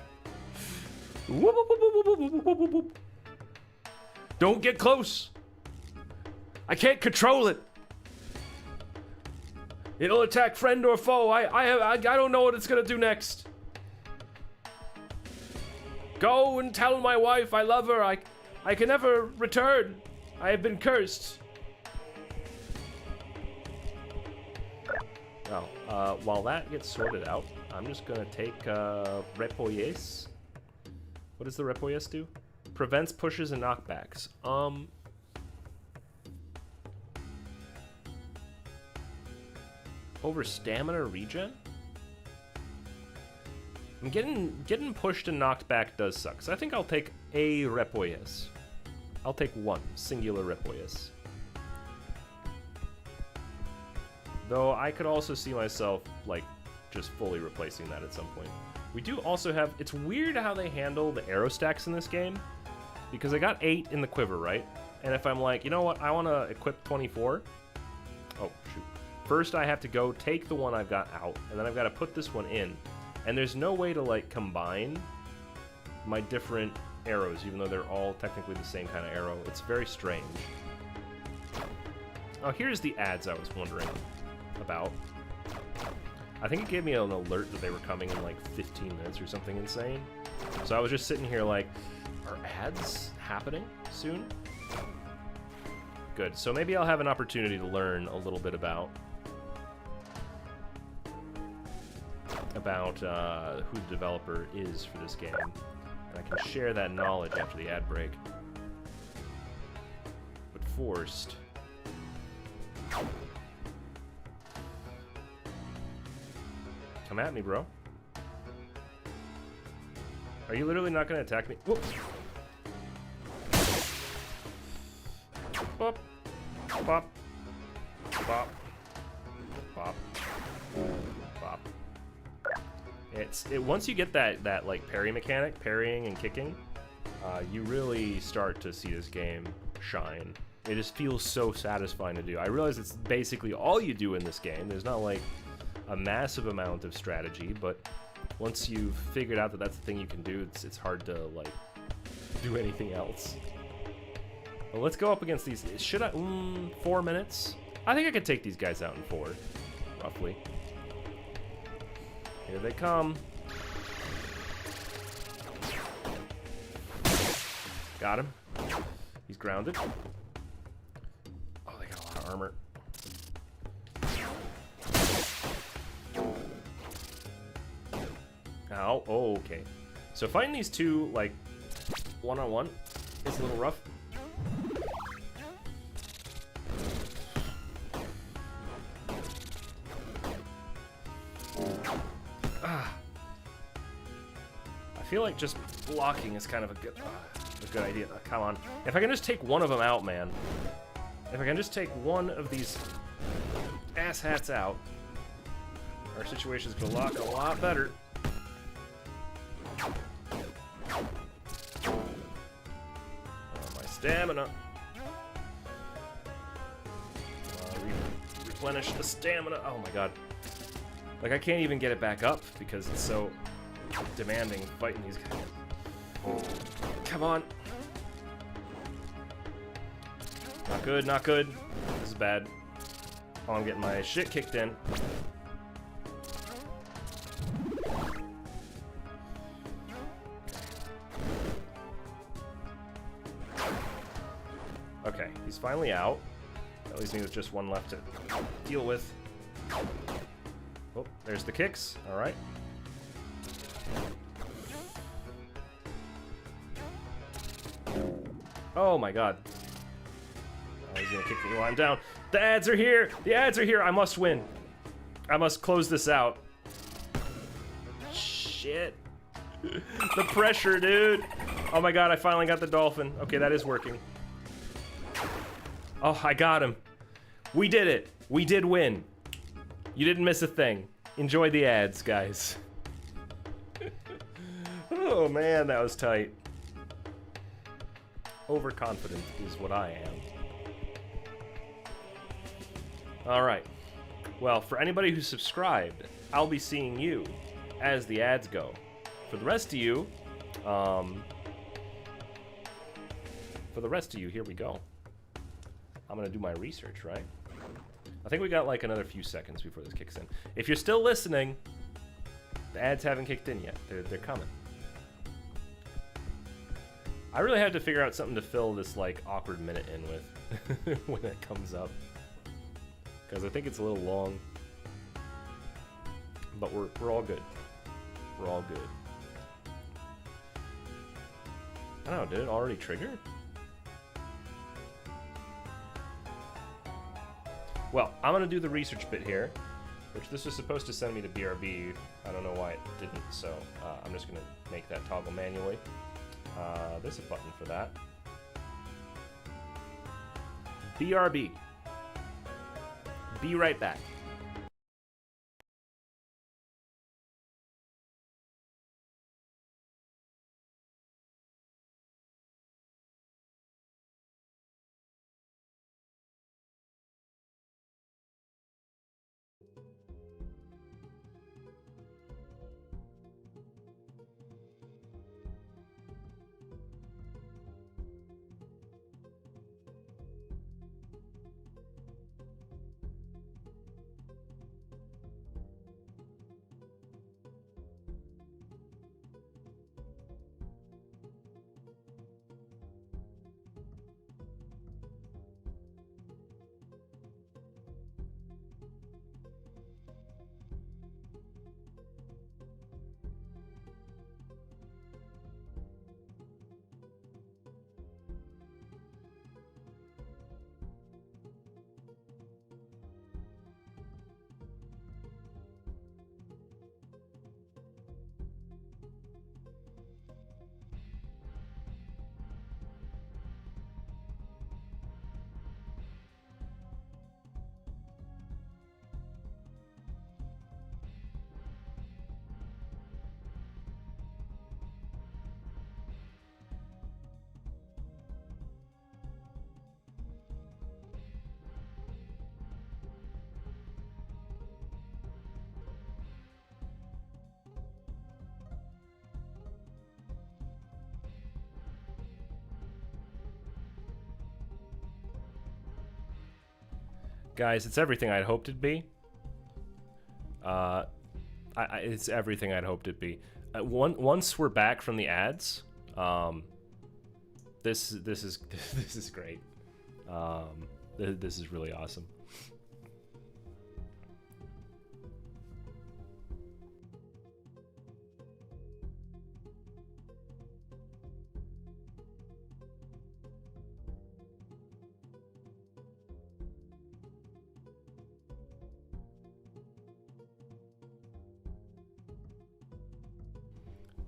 Whoop, whoop, whoop, whoop, whoop, whoop, whoop, whoop. Don't get close! I can't control it! It'll attack friend or foe. I don't know what it's gonna do next. Go and tell my wife I love her. I can never return. I have been cursed. Oh, while that gets sorted out, I'm just gonna take Repolles. What does the Repolles do? Prevents pushes and knockbacks. Over stamina regen? I'm getting pushed and knocked back does suck. So I think I'll take a Repolles. I'll take one singular Repolles. Though I could also see myself like just fully replacing that at some point. We do also have, it's weird how they handle the arrow stacks in this game, because I got 8 in the quiver, right? And if I'm like, you know what, I want to equip 24. Oh, shoot. First I have to go take the one I've got out, and then I've got to put this one in. And there's no way to like combine my different arrows, even though they're all technically the same kind of arrow. It's very strange. Oh, here's the ads I was wondering about. I think it gave me an alert that they were coming in like 15 minutes or something insane. So I was just sitting here like, are ads happening soon? Good, so maybe I'll have an opportunity to learn a little bit about who the developer is for this game. And I can share that knowledge after the ad break. But first... Come at me, bro. Are you literally not going to attack me? Whoop. Bop. Bop. Bop. Bop. Bop. Once you get that like parry mechanic, parrying and kicking, you really start to see this game shine. It just feels so satisfying to do. I realize it's basically all you do in this game. There's not like a massive amount of strategy, but once you've figured out that that's the thing you can do, it's hard to like do anything else. Well, let's go up against these. Should I? 4 minutes? I think I could take these guys out in 4, roughly. Here they come. Got him. He's grounded. Oh, they got a lot of armor. Ow. Oh, okay. So fighting these two, like, one-on-one is a little rough. I feel like just blocking is kind of a good idea. Come on. If I can just take one of them out, man. If I can just take one of these asshats out, our situation's gonna look a lot better. Oh, my stamina. Replenish the stamina. Oh my god. Like, I can't even get it back up because it's so demanding fighting these guys. Come on. Not good, not good. This is bad. Oh, I'm getting my shit kicked in. Okay, he's finally out. That leaves me with just one left to deal with. Oh, there's the kicks. All right. Oh my god. Oh, he's gonna kick me while I'm down. The ads are here! The ads are here! I must win. I must close this out. Shit. The pressure, dude. Oh my god, I finally got the dolphin. Okay, that is working. Oh, I got him. We did it. We did win. You didn't miss a thing. Enjoy the ads, guys. Oh man, that was tight. Overconfident is what I am. Alright. Well, for anybody who subscribed, I'll be seeing you as the ads go. For the rest of you, here we go. I'm gonna do my research, right? I think we got like another few seconds before this kicks in. If you're still listening, the ads haven't kicked in yet. They're coming. I really had to figure out something to fill this like awkward minute in with when it comes up, because I think it's a little long. But we're all good. We're all good. I don't know, did it already trigger? Well, I'm gonna do the research bit here, which this was supposed to send me to BRB. I don't know why it didn't, so I'm just gonna make that toggle manually. There's a button for that. BRB. Be right back. Guys, it's everything I'd hoped it'd be. It's everything I'd hoped it'd be. Once we're back from the ads, this is this is great. This is really awesome.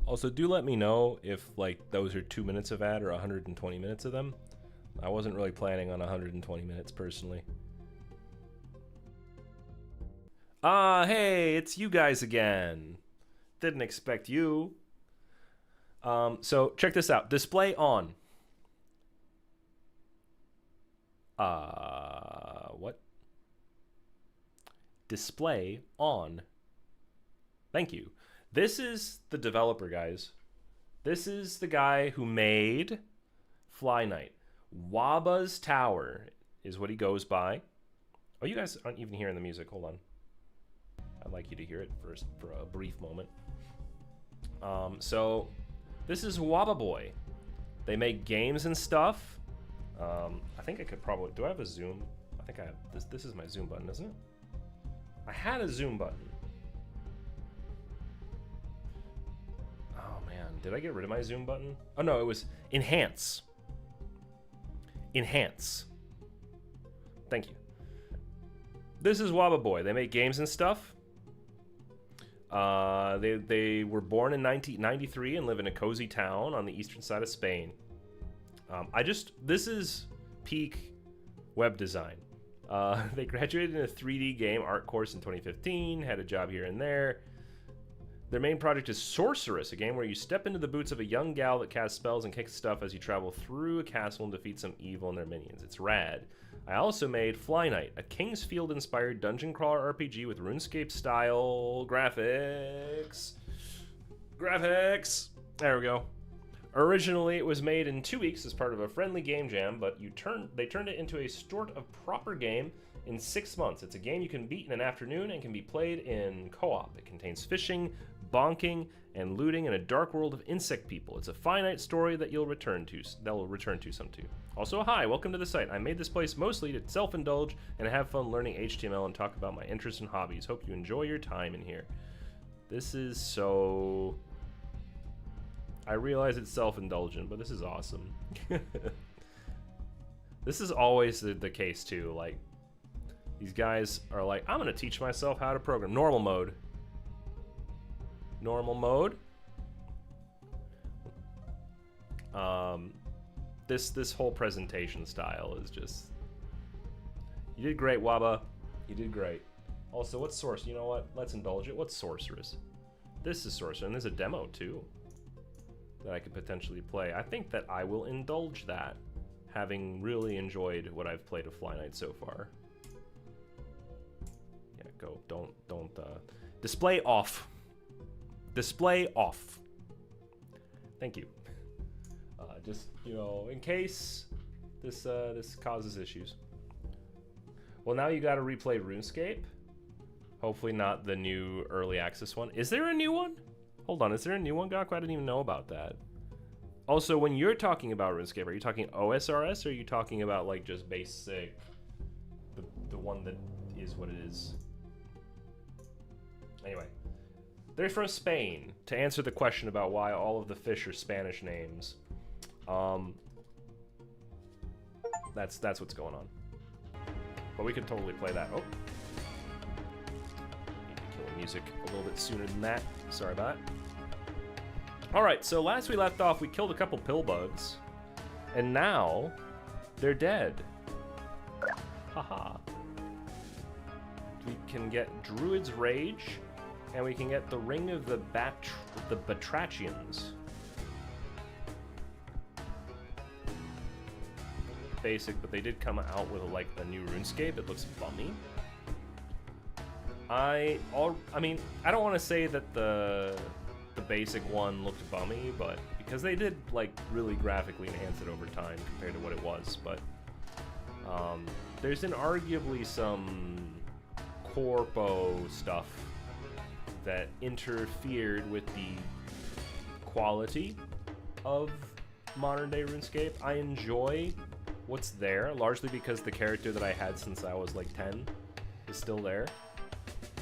Also, do let me know if like those are 2 minutes of ad or 120 minutes of them. I wasn't really planning on 120 minutes personally. Ah, hey, it's you guys again. Didn't expect you. So check this out. Display on. What? Display on. Thank you. This is the developer, guys. This is the guy who made Fly Night. Waba's Tower is what he goes by. Oh, you guys aren't even hearing the music. Hold on. I'd like you to hear it first for a brief moment. So this is Waba Boy. They make games and stuff. I think I could probably... Do I have a zoom? I think I have... This is my zoom button, isn't it? I had a zoom button. Oh, man. Did I get rid of my zoom button? Oh, no. It was enhance. Enhance. Thank you. This is Waba Boy. They make games and stuff. They were born in 1993 and live in a cozy town on the eastern side of Spain. This is peak web design. They graduated in a 3D game art course in 2015, had a job here and there. Their main project is Sorceress, a game where you step into the boots of a young gal that casts spells and kicks stuff as you travel through a castle and defeat some evil and their minions. It's rad. I also made Fly Knight, a Kingsfield-inspired dungeon crawler RPG with RuneScape-style graphics. Graphics! There we go. Originally, it was made in 2 weeks as part of a friendly game jam, but they turned it into a sort of proper game in 6 months. It's a game you can beat in an afternoon and can be played in co-op. It contains fishing, bonking, and looting in a dark world of insect people. It's a finite story that they'll return to some too. Also, hi, welcome to the site. I made this place mostly to self-indulge and have fun learning HTML and talk about my interests and hobbies. Hope you enjoy your time in here. This is so... I realize it's self-indulgent, but this is awesome. This is always the case too. Like, these guys are like, I'm gonna teach myself how to program. Normal mode. Normal mode. This whole presentation style is just... You did great, Waba. You did great. Also, what's Sorceress? You know what? Let's indulge it. What's Sorceress? This is Sorceress, and there's a demo too that I could potentially play. I think that I will indulge that, having really enjoyed what I've played of Fly Knight so far. Yeah, go. Don't. Display off. Display off. Thank you. Just, you know, in case this causes issues. Well, now you gotta replay RuneScape. Hopefully not the new early access one. Is there a new one? Hold on, is there a new one, Gaku? I didn't even know about that. Also, when you're talking about RuneScape, are you talking OSRS or are you talking about like just basic, the one that is what it is? Anyway, they're from Spain. To answer the question about why all of the fish are Spanish names, that's what's going on. But we can totally play that. Oh, need to kill the music a little bit sooner than that. Sorry about that. Alright, so last we left off, we killed a couple pill bugs. And now, they're dead. Haha. We can get Druid's Rage, and we can get the Ring of the Batrachians. Basic, but they did come out with like a new RuneScape. It looks bummy. I mean, I don't want to say that the basic one looked bummy, but because they did like really graphically enhance it over time compared to what it was, but there's arguably some corpo stuff that interfered with the quality of modern day RuneScape. I enjoy what's there, largely because the character that I had since I was like 10 is still there,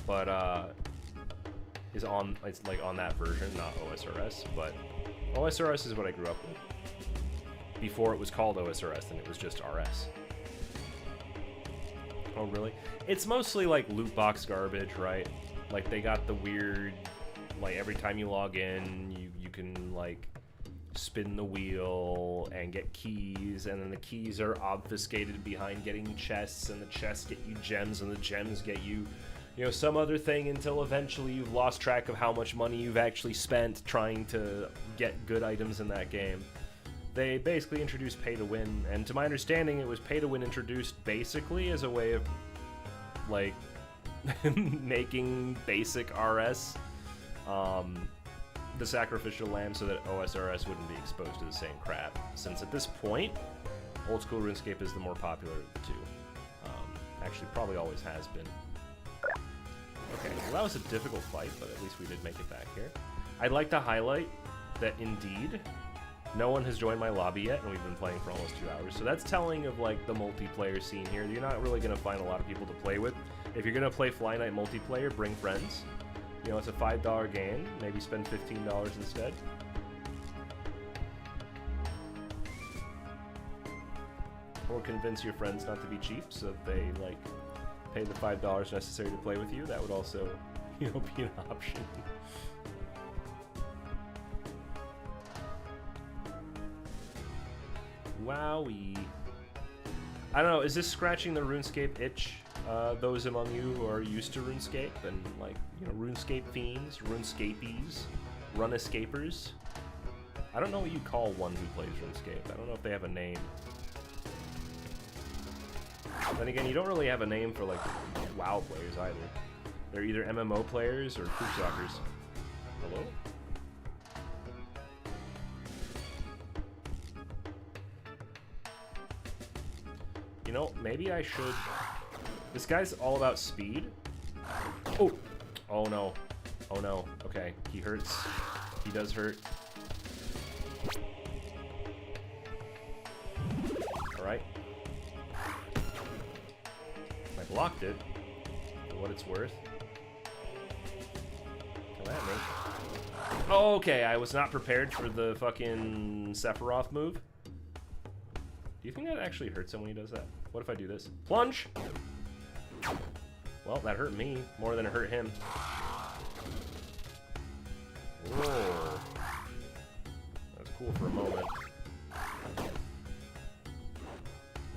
but it's like on that version, not OSRS, but OSRS is what I grew up with. Before it was called OSRS, and it was just RS. Oh, really? It's mostly like loot box garbage, right? Like they got the weird, like every time you log in, you can like spin the wheel and get keys, and then the keys are obfuscated behind getting chests, and the chests get you gems, and the gems get you, you know, some other thing, until eventually you've lost track of how much money you've actually spent trying to get good items in that game. They basically introduced pay to win, and to my understanding it was pay to win introduced basically as a way of like making basic RS the sacrificial lamb so that OSRS wouldn't be exposed to the same crap, since at this point old school RuneScape is the more popular of the two. Actually probably always has been. Okay, well that was a difficult fight, but at least we did make it back here. I'd like to highlight that indeed No one has joined my lobby yet, and we've been playing for almost 2 hours. So that's telling of like the multiplayer scene here. You're not really gonna find a lot of people to play with. If you're gonna play Fly Night multiplayer, bring friends. You know, it's a $5 game. Maybe spend $15 instead. Or convince your friends not to be cheap, so that they like pay the $5 necessary to play with you. That would also, you know, be an option. Wowie. I don't know, is this scratching the RuneScape itch? Those among you who are used to RuneScape and like, you know, RuneScape fiends, RuneScapies, Runescapers. I don't know what you call one who plays RuneScape. I don't know if they have a name. Then again, you don't really have a name for like WoW players either. They're either MMO players or Poop Sockers. Hello? You know, maybe I should... This guy's all about speed. Oh! Oh no. Oh no. Okay, he hurts. He does hurt. Alright. I blocked it, for what it's worth. Come at me. Oh, okay, I was not prepared for the fucking Sephiroth move. Do you think that actually hurts him when he does that? What if I do this? Plunge! Well, that hurt me more than it hurt him. Whoa. That was cool for a moment.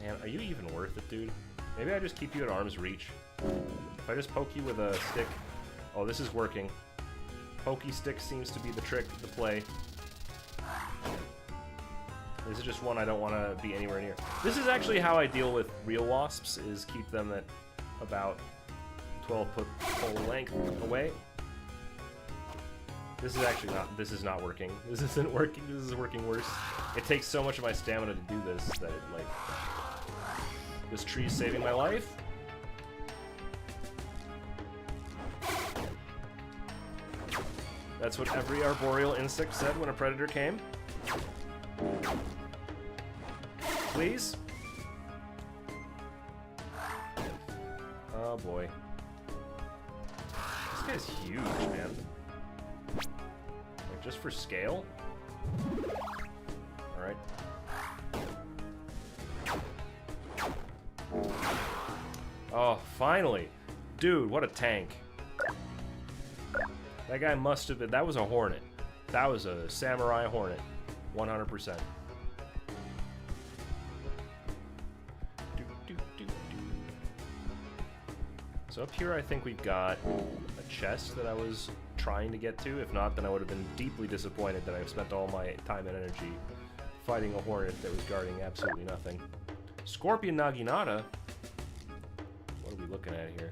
Man, are you even worth it, dude? Maybe I just keep you at arm's reach. If I just poke you with a stick... Oh, this is working. Pokey stick seems to be the trick to play. This is just one I don't want to be anywhere near. This is actually how I deal with real wasps, is keep them at about 12-foot pole length away. This is actually not... This is not working. This isn't working. This is working worse. It takes so much of my stamina to do this that it, like... This tree's saving my life. That's what every arboreal insect said when a predator came. Please? Oh boy. This guy's huge, man. Like, just for scale? Alright. Oh, finally! Dude, what a tank. That guy must have been... That was a Hornet. That was a Samurai Hornet. 100%. So up here I think we've got a chest that I was trying to get to. If not, then I would have been deeply disappointed that I've spent all my time and energy fighting a Hornet that was guarding absolutely nothing. Scorpion Naginata? What are we looking at here?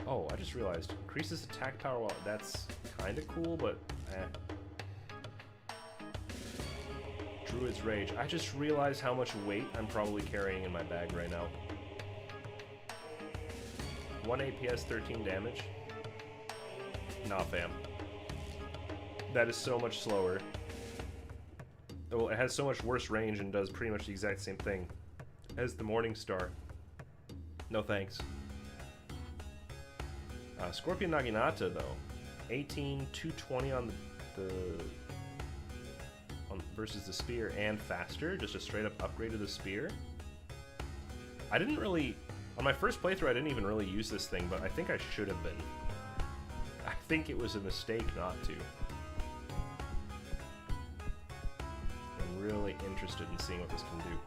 Oh, I just realized. Increases attack power while... That's kind of cool, but eh. Druid's Rage. I just realized how much weight I'm probably carrying in my bag right now. 1 APS, 13 damage. Nah, fam. That is so much slower. Well, it has so much worse range and does pretty much the exact same thing as the Morning Star. No thanks. Scorpion Naginata, though. 18, 220 on the versus the spear and faster. Just a straight up upgrade of the spear. I didn't really... On my first playthrough, I didn't even really use this thing, but I think I should have been. I think it was a mistake not to. I'm really interested in seeing what this can do.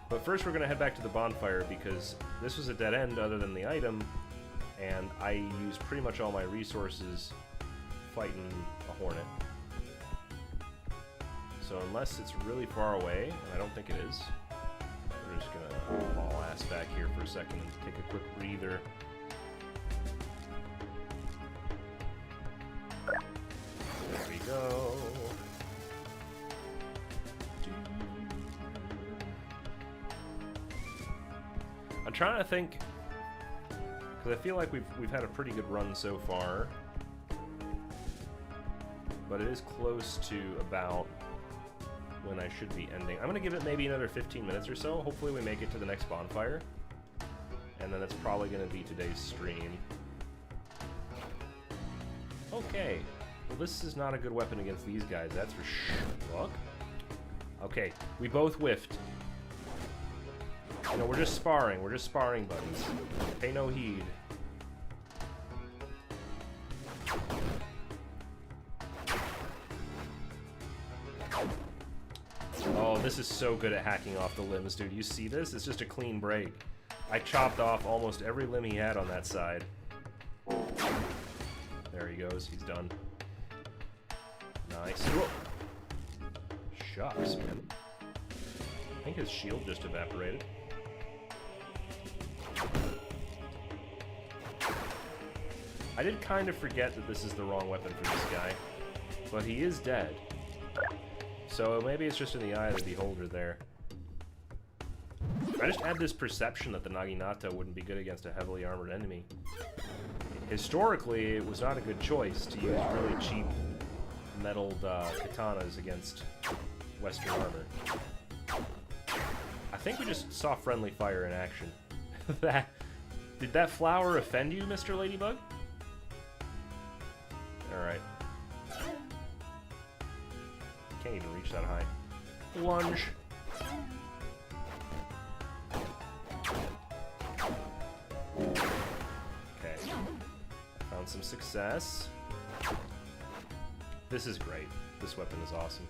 But first we're going to head back to the bonfire, because this was a dead end other than the item, and I used pretty much all my resources fighting a Hornet. So unless it's really far away, and I don't think it is, we're just gonna haul ass back here for a second and take a quick breather. There we go. I'm trying to think, because I feel like we've had a pretty good run so far. but it is close to about when I should be ending. I'm gonna give it maybe another 15 minutes or so. Hopefully we make it to the next bonfire. And then that's probably gonna be today's stream. Okay. Well, this is not a good weapon against these guys, that's for sure. Okay, we both whiffed. You know, we're just sparring buddies. Pay no heed. Oh, this is so good at hacking off the limbs, dude. You see this? It's just a clean break. I chopped off almost every limb he had on that side. There he goes. He's done. Nice. Whoa. Shucks, man. I think his shield just evaporated. I did kind of forget that this is the wrong weapon for this guy, but he is dead. So maybe it's just in the eye of the beholder there. I just had this perception that the Naginata wouldn't be good against a heavily armored enemy. Historically, it was not a good choice to use really cheap metalled katanas against Western armor. I think we just saw friendly fire in action. Did that flower offend you, Mr. Ladybug? Alright. Can't even reach that high. Lunge. Okay. Found some success. This is great. This weapon is awesome.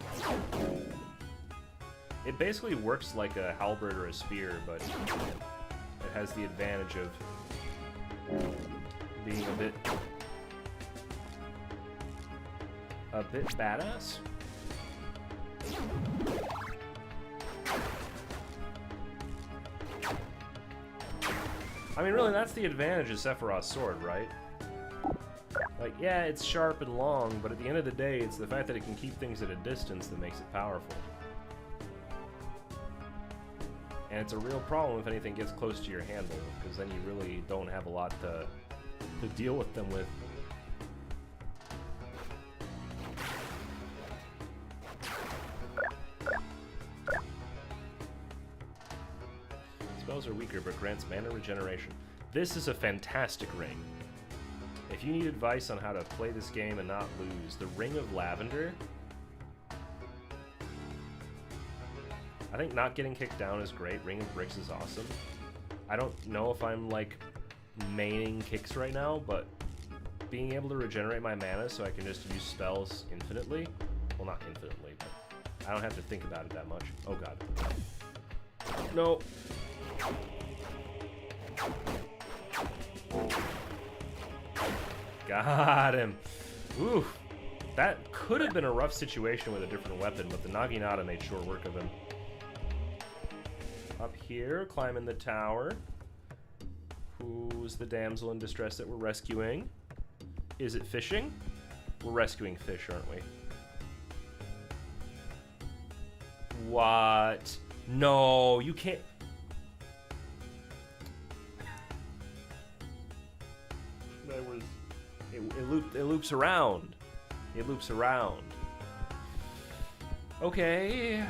It basically works like a halberd or a spear, but it has the advantage of being a bit badass. I mean, really, that's the advantage of Sephiroth's sword, right? Like, yeah, it's sharp and long, but at the end of the day, it's the fact that it can keep things at a distance that makes it powerful. And it's a real problem if anything gets close to your handle, because then you really don't have a lot to deal with them with. Spells are weaker, but grants mana regeneration. This is a fantastic ring. If you need advice on how to play this game and not lose, the Ring of Lavender. I think not getting kicked down is great. Ring of Bricks is awesome. I don't know if I'm like maining kicks right now, but being able to regenerate my mana so I can just use spells infinitely. Well, not infinitely, but I don't have to think about it that much. Oh god. No. Got him. Ooh. That could have been a rough situation with a different weapon, but the Naginata made short work of him. Up here, climbing the tower. Who's the damsel in distress that we're rescuing? Is it fishing? We're rescuing fish, aren't we? What? No, you can't. That was. It loops around. It loops around. Okay.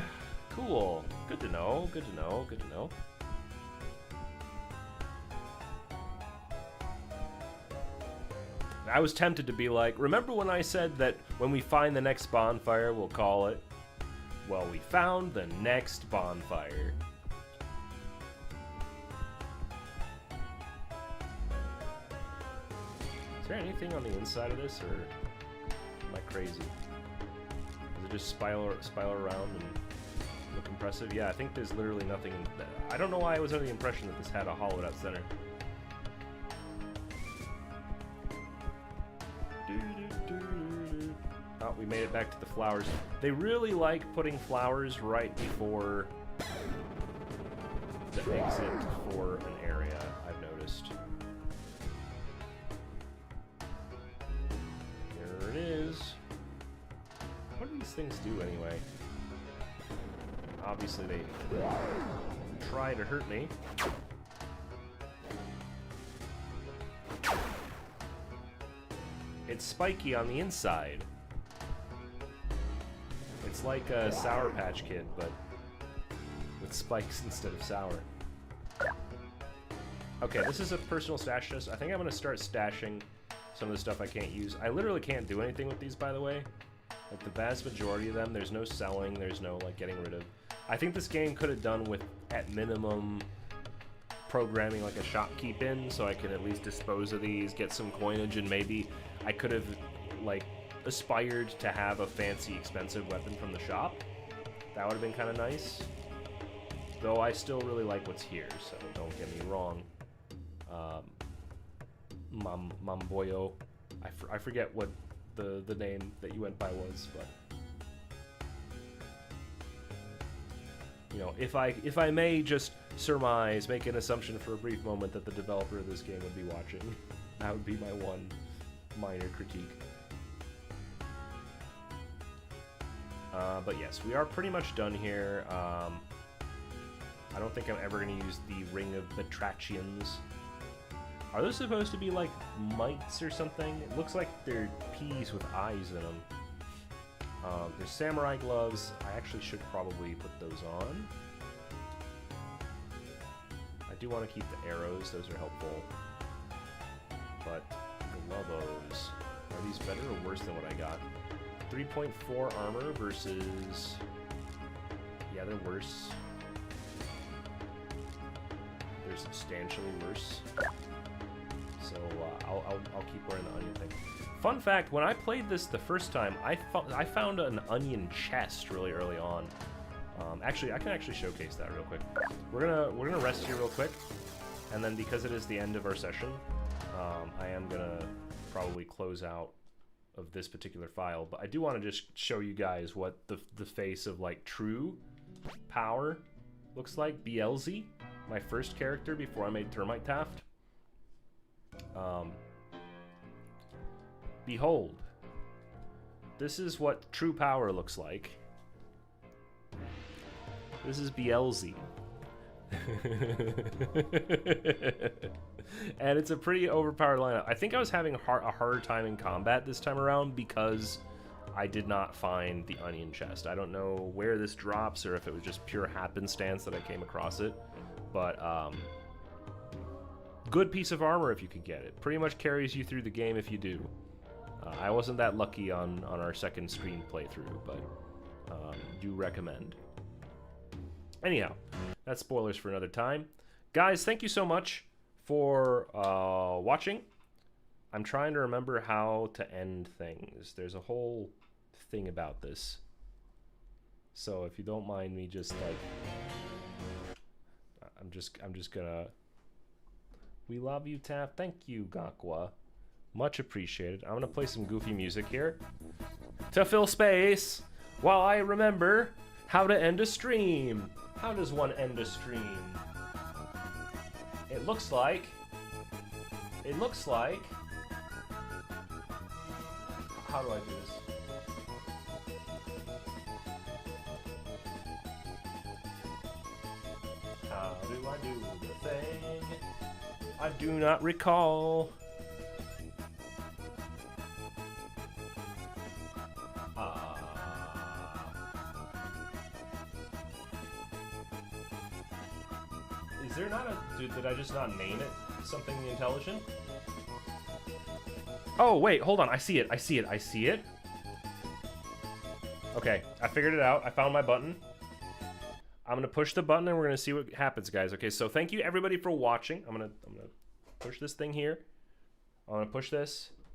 Cool. Good to know. Good to know. Good to know. I was tempted to be like, remember when I said that when we find the next bonfire, we'll call it? Well, we found the next bonfire. Is there anything on the inside of this, or am I crazy? Does it just spiral around and look impressive? Yeah, I think there's literally nothing. I don't know why I was under the impression that this had a hollowed out center. Oh, we made it back to the flowers. They really like putting flowers right before the exit for an area, I've noticed. Here it is. What do these things do anyway? Obviously they try to hurt me. It's spiky on the inside. It's like a Sour Patch Kid, but with spikes instead of sour. Okay, this is a personal stash list. I think I'm gonna start stashing some of the stuff I can't use. I literally can't do anything with these, by the way. Like, the vast majority of them, there's no selling, there's no, like, getting rid of. I think this game could have done with, at minimum, programming, like, a shopkeep in, so I could at least dispose of these, get some coinage, and maybe I could have, like, aspired to have a fancy, expensive weapon from the shop. That would have been kind of nice. Though I still really like what's here, so don't get me wrong. Mamboyo. I forget what the name that you went by was, but you know, if I may just surmise, make an assumption for a brief moment that the developer of this game would be watching, that would be my one minor critique. But yes, we are pretty much done here. I don't think I'm ever going to use the Ring of Batrachians. Are those supposed to be like mites or something? It looks like they're peas with eyes in them. There's samurai gloves. I actually should probably put those on. I do want to keep the arrows. Those are helpful. But glovos. Are these better or worse than what I got? 3.4 armor versus... Yeah, they're worse. They're substantially worse. So I'll keep wearing the onion thing. Fun fact: when I played this the first time, I found an onion chest really early on. Actually, I can actually showcase that real quick. We're gonna rest here real quick, and then because it is the end of our session, I am gonna probably close out of this particular file. But I do want to just show you guys what the face of like true power looks like. BLZ, my first character before I made Timbertaft. Behold, this is what true power looks like. This is BLZ. And it's a pretty overpowered lineup. I think I was having a harder time in combat this time around because I did not find the onion chest. I don't know where this drops or if it was just pure happenstance that I came across it. But, good piece of armor if you can get it. Pretty much carries you through the game if you do. I wasn't that lucky on our second screen playthrough, but do recommend. Anyhow, that's spoilers for another time. Guys, thank you so much for watching. I'm trying to remember how to end things. There's a whole thing about this. So if you don't mind me just like... I'm just gonna... We love you, Taft. Thank you, Gakwa. Much appreciated. I'm gonna play some goofy music here to fill space while I remember how to end a stream. How does one end a stream? It looks like... How do I do this? How do I do the thing? I do not recall. Is there not a... Dude, did I just not name it something intelligent? Oh, wait, hold on. I see it. Okay, I figured it out. I found my button. I'm gonna push the button and we're gonna see what happens, guys. Okay, so thank you everybody for watching. I'm gonna push this thing here. I'm gonna push this.